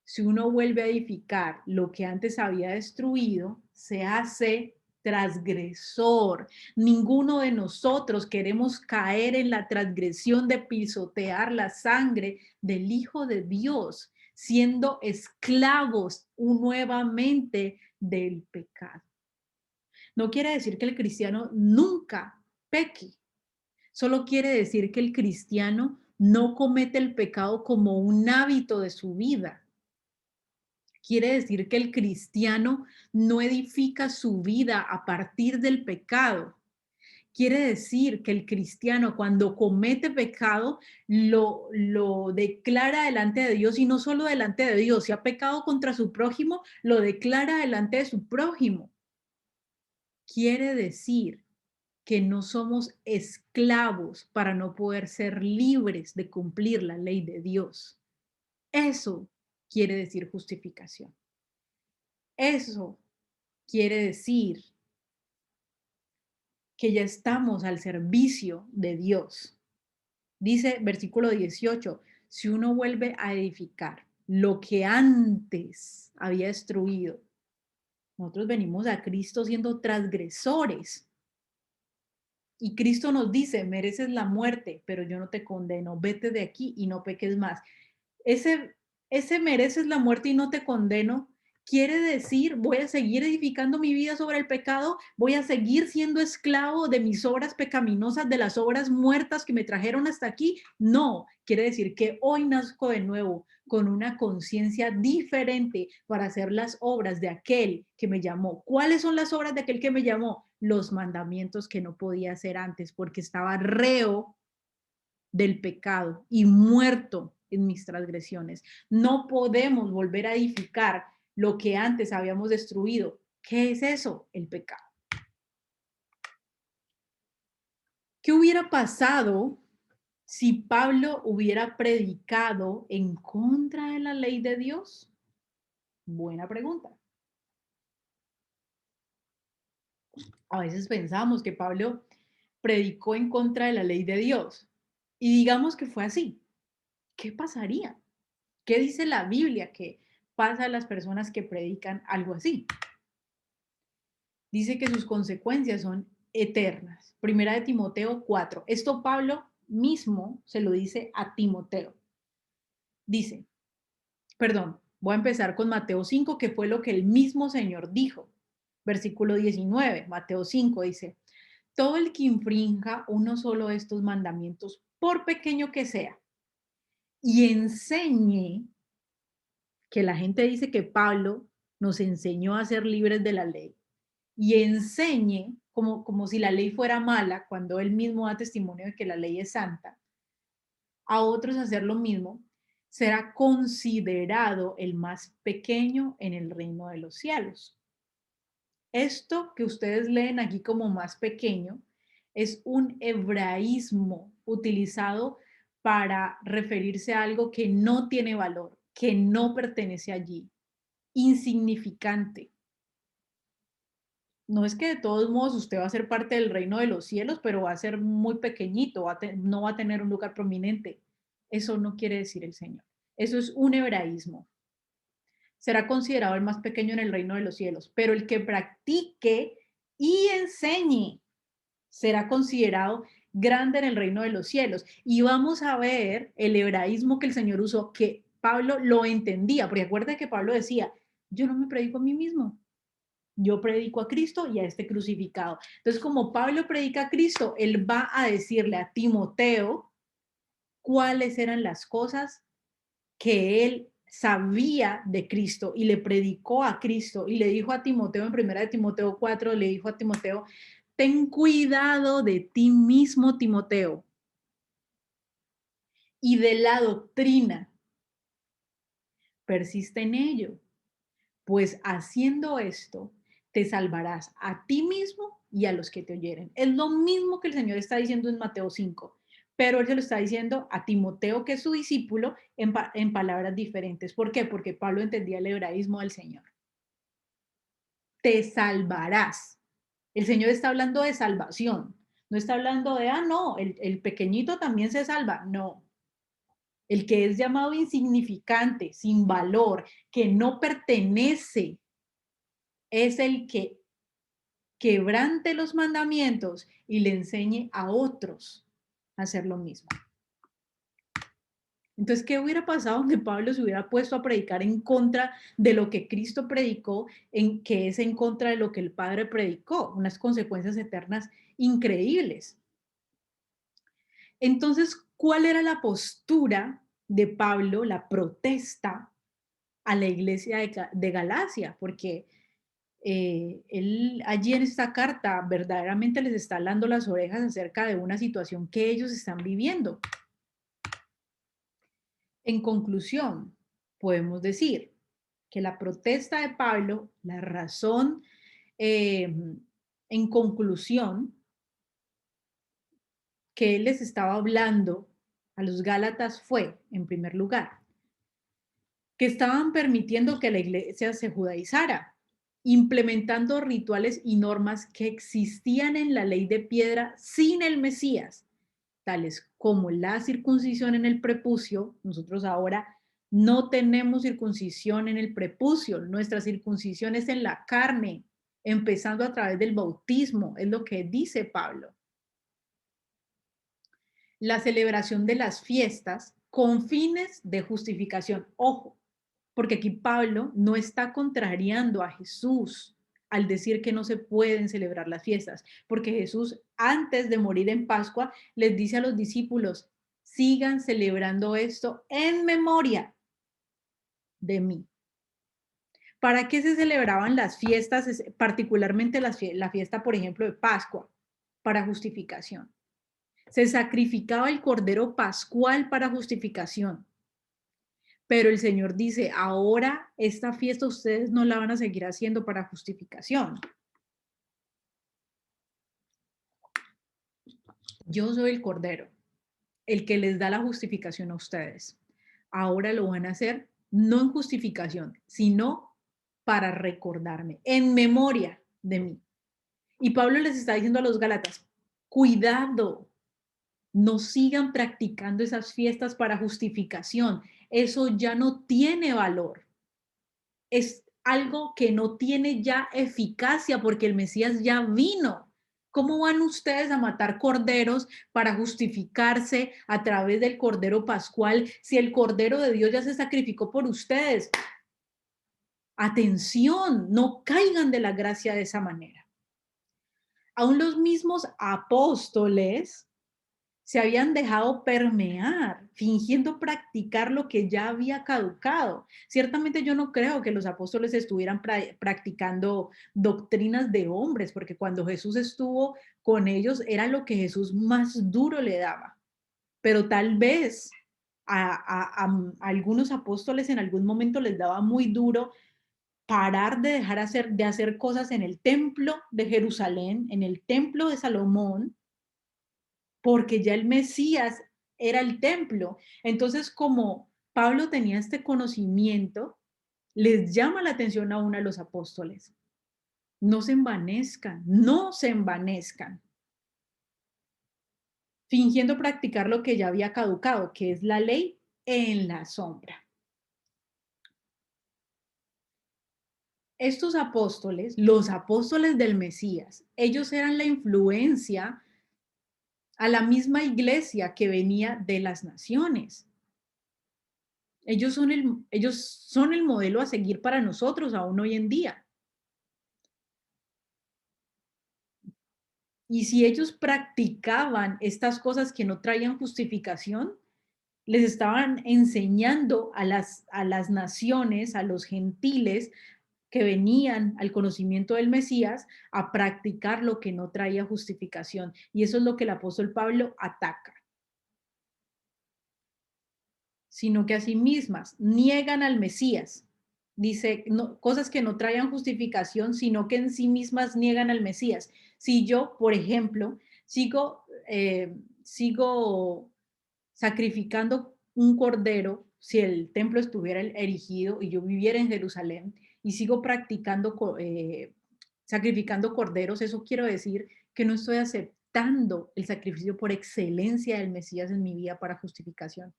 Si uno vuelve a edificar lo que antes había destruido, se hace transgresor. Ninguno de nosotros queremos caer en la transgresión de pisotear la sangre del Hijo de Dios, siendo esclavos nuevamente del pecado. No quiere decir que el cristiano nunca peque, solo quiere decir que el cristiano no comete el pecado como un hábito de su vida. Quiere decir que el cristiano no edifica su vida a partir del pecado. Quiere decir que el cristiano cuando comete pecado lo declara delante de Dios y no solo delante de Dios. Si ha pecado contra su prójimo, lo declara delante de su prójimo. Quiere decir que no somos esclavos para no poder ser libres de cumplir la ley de Dios. Eso quiere decir justificación. Eso quiere decir que ya estamos al servicio de Dios. Dice versículo 18, si uno vuelve a edificar lo que antes había destruido, nosotros venimos a Cristo siendo transgresores. Y Cristo nos dice, mereces la muerte, pero yo no te condeno, vete de aquí y no peques más. Ese mereces la muerte y no te condeno Quiere decir, voy a seguir edificando mi vida sobre el pecado, voy a seguir siendo esclavo de mis obras pecaminosas, de las obras muertas que me trajeron hasta aquí. No, quiere decir que hoy nazco de nuevo con una conciencia diferente para hacer las obras de aquel que me llamó. ¿Cuáles son las obras de aquel que me llamó? Los mandamientos que no podía hacer antes porque estaba reo del pecado y muerto en mis transgresiones. No podemos volver a edificar lo que antes habíamos destruido. ¿Qué es eso? El pecado. ¿Qué hubiera pasado si Pablo hubiera predicado en contra de la ley de Dios? Buena pregunta. A veces pensamos que Pablo predicó en contra de la ley de Dios y digamos que fue así. ¿Qué pasaría? ¿Qué dice la Biblia que pasa a las personas que predican algo así? Dice que sus consecuencias son eternas. Primera de Timoteo 4. Esto Pablo mismo se lo dice a Timoteo. Dice, perdón, voy a empezar con Mateo 5, que fue lo que el mismo Señor dijo. Versículo 19, Mateo 5 dice, todo el que infrinja uno solo de estos mandamientos, por pequeño que sea, y enseñe, que la gente dice que Pablo nos enseñó a ser libres de la ley, y enseñe, como si la ley fuera mala, cuando él mismo da testimonio de que la ley es santa, a otros a hacer lo mismo, será considerado el más pequeño en el reino de los cielos. Esto que ustedes leen aquí como más pequeño es un hebraísmo utilizado para referirse a algo que no tiene valor, que no pertenece allí, insignificante. No es que de todos modos usted va a ser parte del reino de los cielos, pero va a ser muy pequeñito, no va a tener un lugar prominente. Eso no quiere decir el Señor. Eso es un hebraísmo. Será considerado el más pequeño en el reino de los cielos, pero el que practique y enseñe será considerado grande en el reino de los cielos. Y vamos a ver el hebraísmo que el Señor usó, que Pablo lo entendía, porque acuérdate que Pablo decía, yo no me predico a mí mismo, yo predico a Cristo y a este crucificado. Entonces, como Pablo predica a Cristo, él va a decirle a Timoteo cuáles eran las cosas que él sabía de Cristo y le predicó a Cristo y le dijo a Timoteo en primera de Timoteo 4, le dijo a Timoteo, ten cuidado de ti mismo, Timoteo, y de la doctrina, persiste en ello, pues haciendo esto te salvarás a ti mismo y a los que te oyeren. Es lo mismo que el Señor está diciendo en Mateo 5, pero él se lo está diciendo a Timoteo, que es su discípulo, en palabras diferentes. ¿Por qué? Porque Pablo entendía el hebraísmo del Señor. Te salvarás. El Señor está hablando de salvación. No está hablando de, no, el pequeñito también se salva. No. El que es llamado insignificante, sin valor, que no pertenece, es el que quebrante los mandamientos y le enseñe a otros a hacer lo mismo. Entonces, ¿qué hubiera pasado donde Pablo se hubiera puesto a predicar en contra de lo que Cristo predicó, que es en contra de lo que el Padre predicó? Unas consecuencias eternas increíbles. Entonces, ¿cuál era la postura de Pablo, la protesta a la iglesia de Galacia? Porque él allí en esta carta verdaderamente les está hablando las orejas acerca de una situación que ellos están viviendo. En conclusión, podemos decir que la protesta de Pablo, la razón en conclusión que él les estaba hablando a los Gálatas fue, en primer lugar, que estaban permitiendo que la iglesia se judaizara, implementando rituales y normas que existían en la ley de piedra sin el Mesías, tales como la circuncisión en el prepucio. Nosotros ahora no tenemos circuncisión en el prepucio, nuestra circuncisión es en la carne, empezando a través del bautismo, es lo que dice Pablo. La celebración de las fiestas con fines de justificación. Ojo, Porque aquí Pablo no está contrariando a Jesús al decir que no se pueden celebrar las fiestas, porque Jesús antes de morir en Pascua les dice a los discípulos, sigan celebrando esto en memoria de mí. ¿Para qué se celebraban las fiestas, particularmente la fiesta, por ejemplo, de Pascua? Para justificación. Se sacrificaba el cordero pascual para justificación. Pero el Señor dice, ahora esta fiesta ustedes no la van a seguir haciendo para justificación. Yo soy el cordero, el que les da la justificación a ustedes. Ahora lo van a hacer no en justificación, sino para recordarme, en memoria de mí. Y Pablo les está diciendo a los Gálatas, cuidado, no sigan practicando esas fiestas para justificación. Eso ya no tiene valor. Es algo que no tiene ya eficacia porque el Mesías ya vino. ¿Cómo van ustedes a matar corderos para justificarse a través del cordero pascual si el cordero de Dios ya se sacrificó por ustedes? Atención, no caigan de la gracia de esa manera. Aún los mismos apóstoles se habían dejado permear, fingiendo practicar lo que ya había caducado. Ciertamente yo no creo que los apóstoles estuvieran practicando doctrinas de hombres, porque cuando Jesús estuvo con ellos era lo que Jesús más duro le daba. Pero tal vez a algunos apóstoles en algún momento les daba muy duro parar de hacer cosas en el templo de Jerusalén, en el templo de Salomón, porque ya el Mesías era el templo. Entonces, como Pablo tenía este conocimiento, les llama la atención aún a los apóstoles. No se envanezcan, no se envanezcan, fingiendo practicar lo que ya había caducado, que es la ley en la sombra. Estos apóstoles, los apóstoles del Mesías, ellos eran la influencia a la misma iglesia que venía de las naciones. Ellos son el modelo a seguir para nosotros aún hoy en día. Y si ellos practicaban estas cosas que no traían justificación, les estaban enseñando a las naciones, a los gentiles que venían al conocimiento del Mesías, a practicar lo que no traía justificación. Y eso es lo que el apóstol Pablo ataca. Sino que a sí mismas niegan al Mesías. Dice, no, cosas que no traían justificación, sino que en sí mismas niegan al Mesías. Si yo, por ejemplo, sigo sacrificando un cordero, si el templo estuviera erigido y yo viviera en Jerusalén, y sigo sacrificando corderos, eso quiero decir que no estoy aceptando el sacrificio por excelencia del Mesías en mi vida para justificación.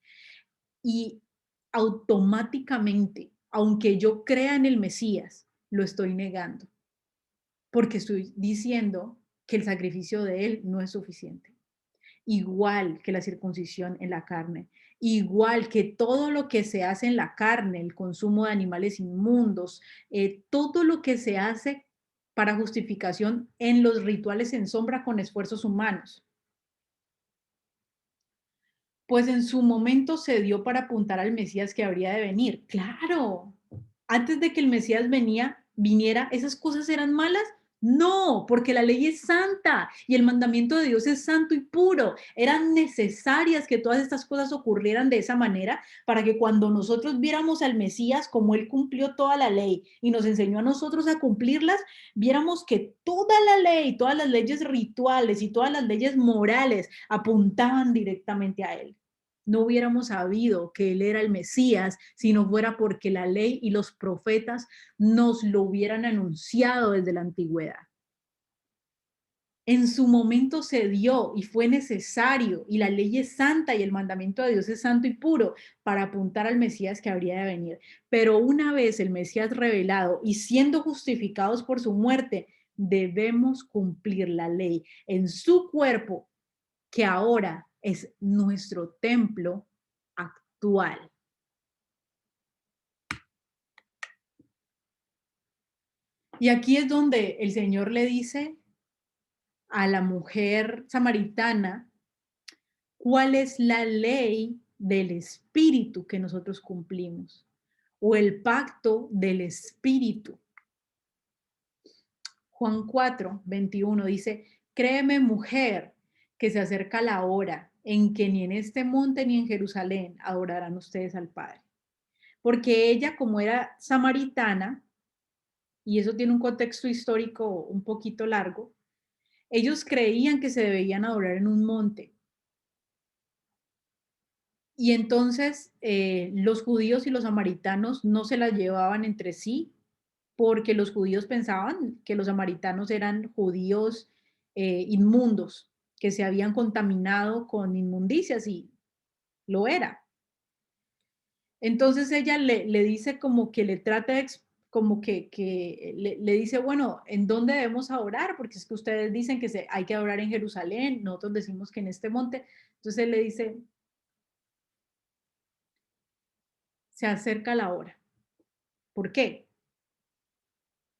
Y automáticamente, aunque yo crea en el Mesías, lo estoy negando, porque estoy diciendo que el sacrificio de él no es suficiente. Igual que la circuncisión en la carne, igual que todo lo que se hace en la carne, el consumo de animales inmundos, todo lo que se hace para justificación en los rituales en sombra con esfuerzos humanos. Pues en su momento se dio para apuntar al Mesías que habría de venir. Claro, antes de que el Mesías viniera, ¿esas cosas eran malas? No, porque la ley es santa y el mandamiento de Dios es santo y puro. Eran necesarias que todas estas cosas ocurrieran de esa manera para que cuando nosotros viéramos al Mesías como él cumplió toda la ley y nos enseñó a nosotros a cumplirlas, viéramos que toda la ley, todas las leyes rituales y todas las leyes morales apuntaban directamente a él. No hubiéramos sabido que él era el Mesías si no fuera porque la ley y los profetas nos lo hubieran anunciado desde la antigüedad. En su momento se dio y fue necesario, y la ley es santa y el mandamiento de Dios es santo y puro para apuntar al Mesías que habría de venir. Pero una vez el Mesías revelado y siendo justificados por su muerte, debemos cumplir la ley en su cuerpo, que ahora es nuestro templo actual. Y aquí es donde el Señor le dice a la mujer samaritana cuál es la ley del Espíritu que nosotros cumplimos o el pacto del Espíritu. Juan 4:21 dice, créeme mujer, que se acerca la hora en que ni en este monte ni en Jerusalén adorarán ustedes al Padre. Porque ella, como era samaritana, y eso tiene un contexto histórico un poquito largo, ellos creían que se debían adorar en un monte. Y entonces los judíos y los samaritanos no se las llevaban entre sí porque los judíos pensaban que los samaritanos eran judíos inmundos, que se habían contaminado con inmundicias y lo era. Entonces ella le dice como que le trata de, como que le dice, bueno, ¿en dónde debemos adorar? Porque es que ustedes dicen que hay que adorar en Jerusalén, nosotros decimos que en este monte. Entonces él le dice, se acerca la hora. ¿Por qué?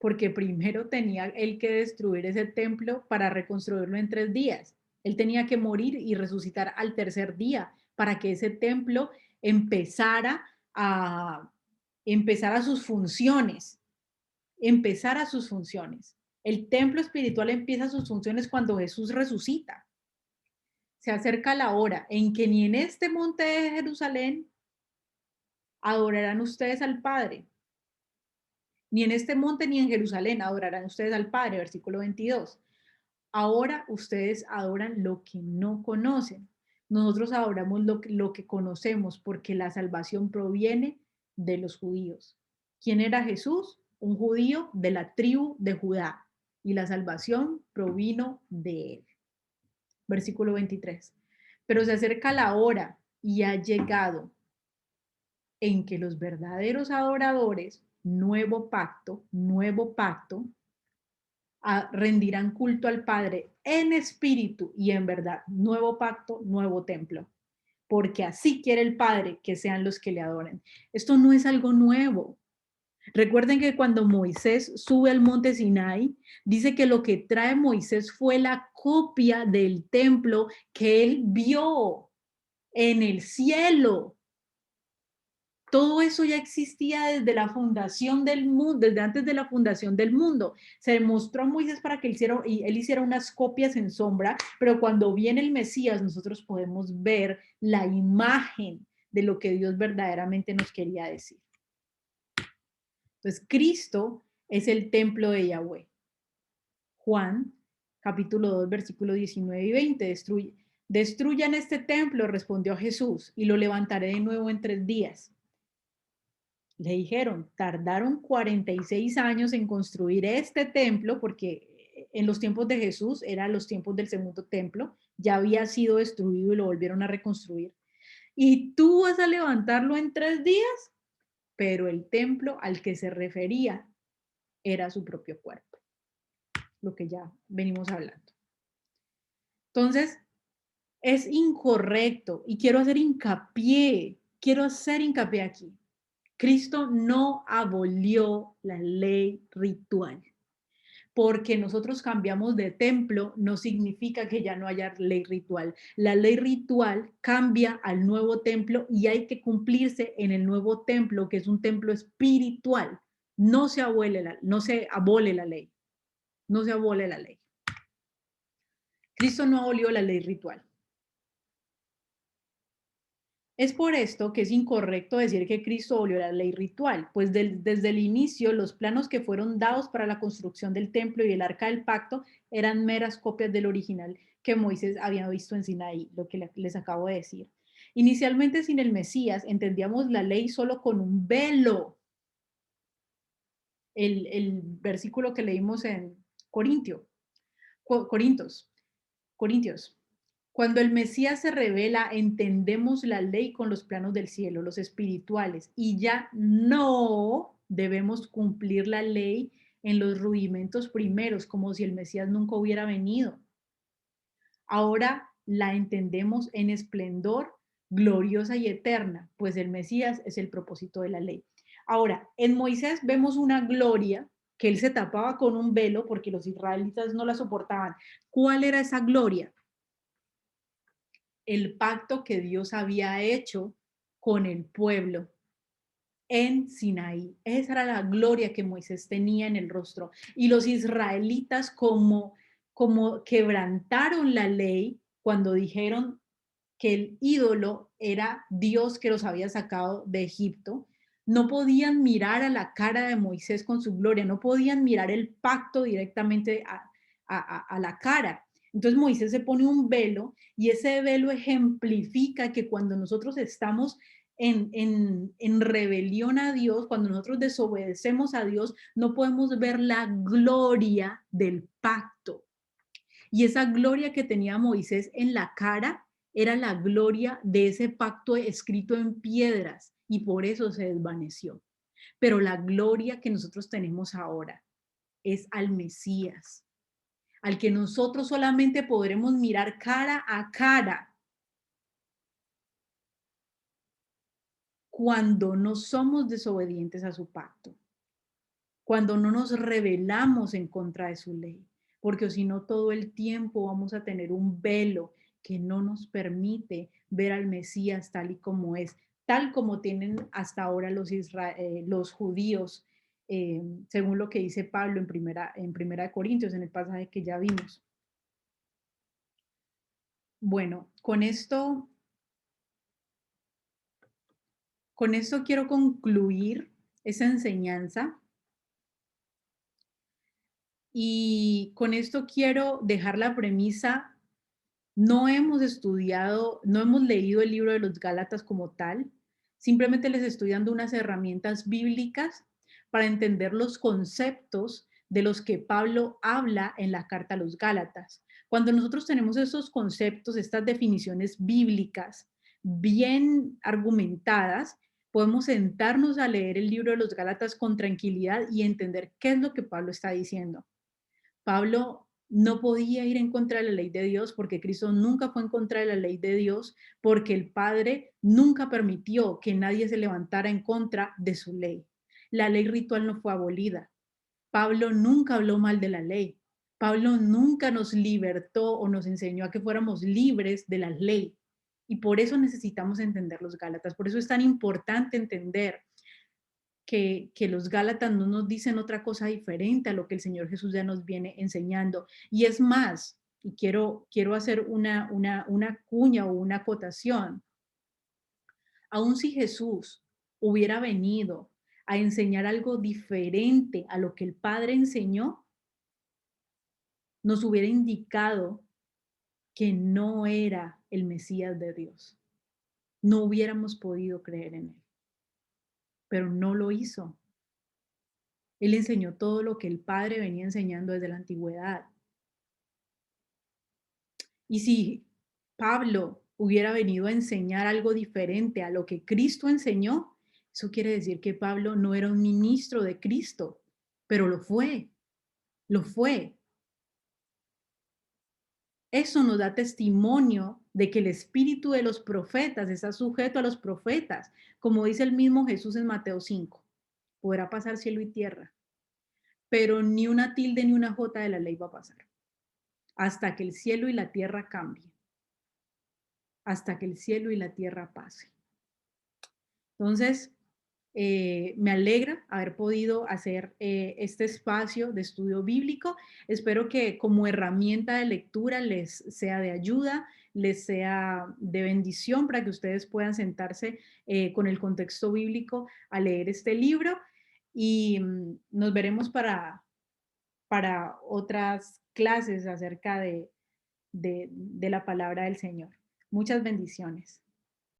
Porque primero tenía él que destruir ese templo para reconstruirlo en 3 días. Él tenía que morir y resucitar al tercer día para que ese templo empezara a empezara sus funciones, empezara sus funciones. El templo espiritual empieza sus funciones cuando Jesús resucita. Se acerca la hora en que ni en este monte de Jerusalén adorarán ustedes al Padre, ni en este monte ni en Jerusalén adorarán ustedes al Padre, versículo 22. Ahora ustedes adoran lo que no conocen. Nosotros adoramos lo que conocemos porque la salvación proviene de los judíos. ¿Quién era Jesús? Un judío de la tribu de Judá y la salvación provino de él. Versículo 23. Pero se acerca la hora y ha llegado en que los verdaderos adoradores, nuevo pacto, rendirán culto al Padre en espíritu y en verdad. Nuevo pacto, nuevo templo. Porque así quiere el Padre que sean los que le adoren. Esto no es algo nuevo. Recuerden que cuando Moisés sube al monte Sinai, dice que lo que trae Moisés fue la copia del templo que él vio en el cielo. Todo eso ya existía desde la fundación del mundo, desde antes de la fundación del mundo. Se mostró a Moisés para que él hiciera unas copias en sombra, pero cuando viene el Mesías nosotros podemos ver la imagen de lo que Dios verdaderamente nos quería decir. Entonces, Cristo es el templo de Yahweh. Juan, capítulo 2, versículo 19 y 20, destruyan este templo, respondió Jesús, y lo levantaré de nuevo en 3 días. Le dijeron, tardaron 46 años en construir este templo, porque en los tiempos de Jesús, eran los tiempos del segundo templo, ya había sido destruido y lo volvieron a reconstruir. Y tú vas a levantarlo en 3 días, pero el templo al que se refería era su propio cuerpo, lo que ya venimos hablando. Entonces, es incorrecto y quiero hacer hincapié aquí. Cristo no abolió la ley ritual. Porque nosotros cambiamos de templo, no significa que ya no haya ley ritual. La ley ritual cambia al nuevo templo y hay que cumplirse en el nuevo templo, que es un templo espiritual. No se abole la ley. No se abole la ley. Cristo no abolió la ley ritual. Es por esto que es incorrecto decir que Cristo abolió la ley ritual, pues desde el inicio los planos que fueron dados para la construcción del templo y el arca del pacto eran meras copias del original que Moisés había visto en Sinaí, lo que les acabo de decir. Inicialmente sin el Mesías entendíamos la ley solo con un velo. El versículo que leímos en Corintios. Cuando el Mesías se revela, entendemos la ley con los planos del cielo, los espirituales, y ya no debemos cumplir la ley en los rudimentos primeros, como si el Mesías nunca hubiera venido. Ahora la entendemos en esplendor, gloriosa y eterna, pues el Mesías es el propósito de la ley. Ahora, en Moisés vemos una gloria, que él se tapaba con un velo porque los israelitas no la soportaban. ¿Cuál era esa gloria? El pacto que Dios había hecho con el pueblo en Sinaí. Esa era la gloria que Moisés tenía en el rostro. Y los israelitas como quebrantaron la ley cuando dijeron que el ídolo era Dios que los había sacado de Egipto, no podían mirar a la cara de Moisés con su gloria, no podían mirar el pacto directamente a la cara. Entonces Moisés se pone un velo y ese velo ejemplifica que cuando nosotros estamos en rebelión a Dios, cuando nosotros desobedecemos a Dios, no podemos ver la gloria del pacto. Y esa gloria que tenía Moisés en la cara era la gloria de ese pacto escrito en piedras y por eso se desvaneció. Pero la gloria que nosotros tenemos ahora es al Mesías, al que nosotros solamente podremos mirar cara a cara cuando no somos desobedientes a su pacto, cuando no nos rebelamos en contra de su ley, porque si no todo el tiempo vamos a tener un velo que no nos permite ver al Mesías tal y como es, tal como tienen hasta ahora los judíos, según lo que dice Pablo en primera de Corintios, en el pasaje que ya vimos. Bueno, con esto quiero concluir esa enseñanza. Y con esto quiero dejar la premisa, no hemos estudiado, no hemos leído el libro de los Gálatas como tal, simplemente les estoy dando unas herramientas bíblicas para entender los conceptos de los que Pablo habla en la carta a los Gálatas. Cuando nosotros tenemos esos conceptos, estas definiciones bíblicas bien argumentadas, podemos sentarnos a leer el libro de los Gálatas con tranquilidad y entender qué es lo que Pablo está diciendo. Pablo no podía ir en contra de la ley de Dios porque Cristo nunca fue en contra de la ley de Dios, porque el Padre nunca permitió que nadie se levantara en contra de su ley. La ley ritual no fue abolida. Pablo nunca habló mal de la ley. Pablo nunca nos libertó o nos enseñó a que fuéramos libres de la ley. Y por eso necesitamos entender los Gálatas. Por eso es tan importante entender que los Gálatas no nos dicen otra cosa diferente a lo que el Señor Jesús ya nos viene enseñando. Y es más, y quiero hacer una cuña o una acotación, aun si Jesús hubiera venido a enseñar algo diferente a lo que el Padre enseñó, nos hubiera indicado que no era el Mesías de Dios. No hubiéramos podido creer en él, pero no lo hizo. Él enseñó todo lo que el Padre venía enseñando desde la antigüedad. Y si Pablo hubiera venido a enseñar algo diferente a lo que Cristo enseñó, eso quiere decir que Pablo no era un ministro de Cristo, pero lo fue, lo fue. Eso nos da testimonio de que el espíritu de los profetas está sujeto a los profetas, como dice el mismo Jesús en Mateo 5. Podrá pasar cielo y tierra, pero ni una tilde ni una jota de la ley va a pasar, hasta que el cielo y la tierra cambien, hasta que el cielo y la tierra pasen. Entonces, me alegra haber podido hacer este espacio de estudio bíblico. Espero que como herramienta de lectura les sea de ayuda, les sea de bendición para que ustedes puedan sentarse con el contexto bíblico a leer este libro y nos veremos para otras clases acerca de la palabra del Señor. Muchas bendiciones.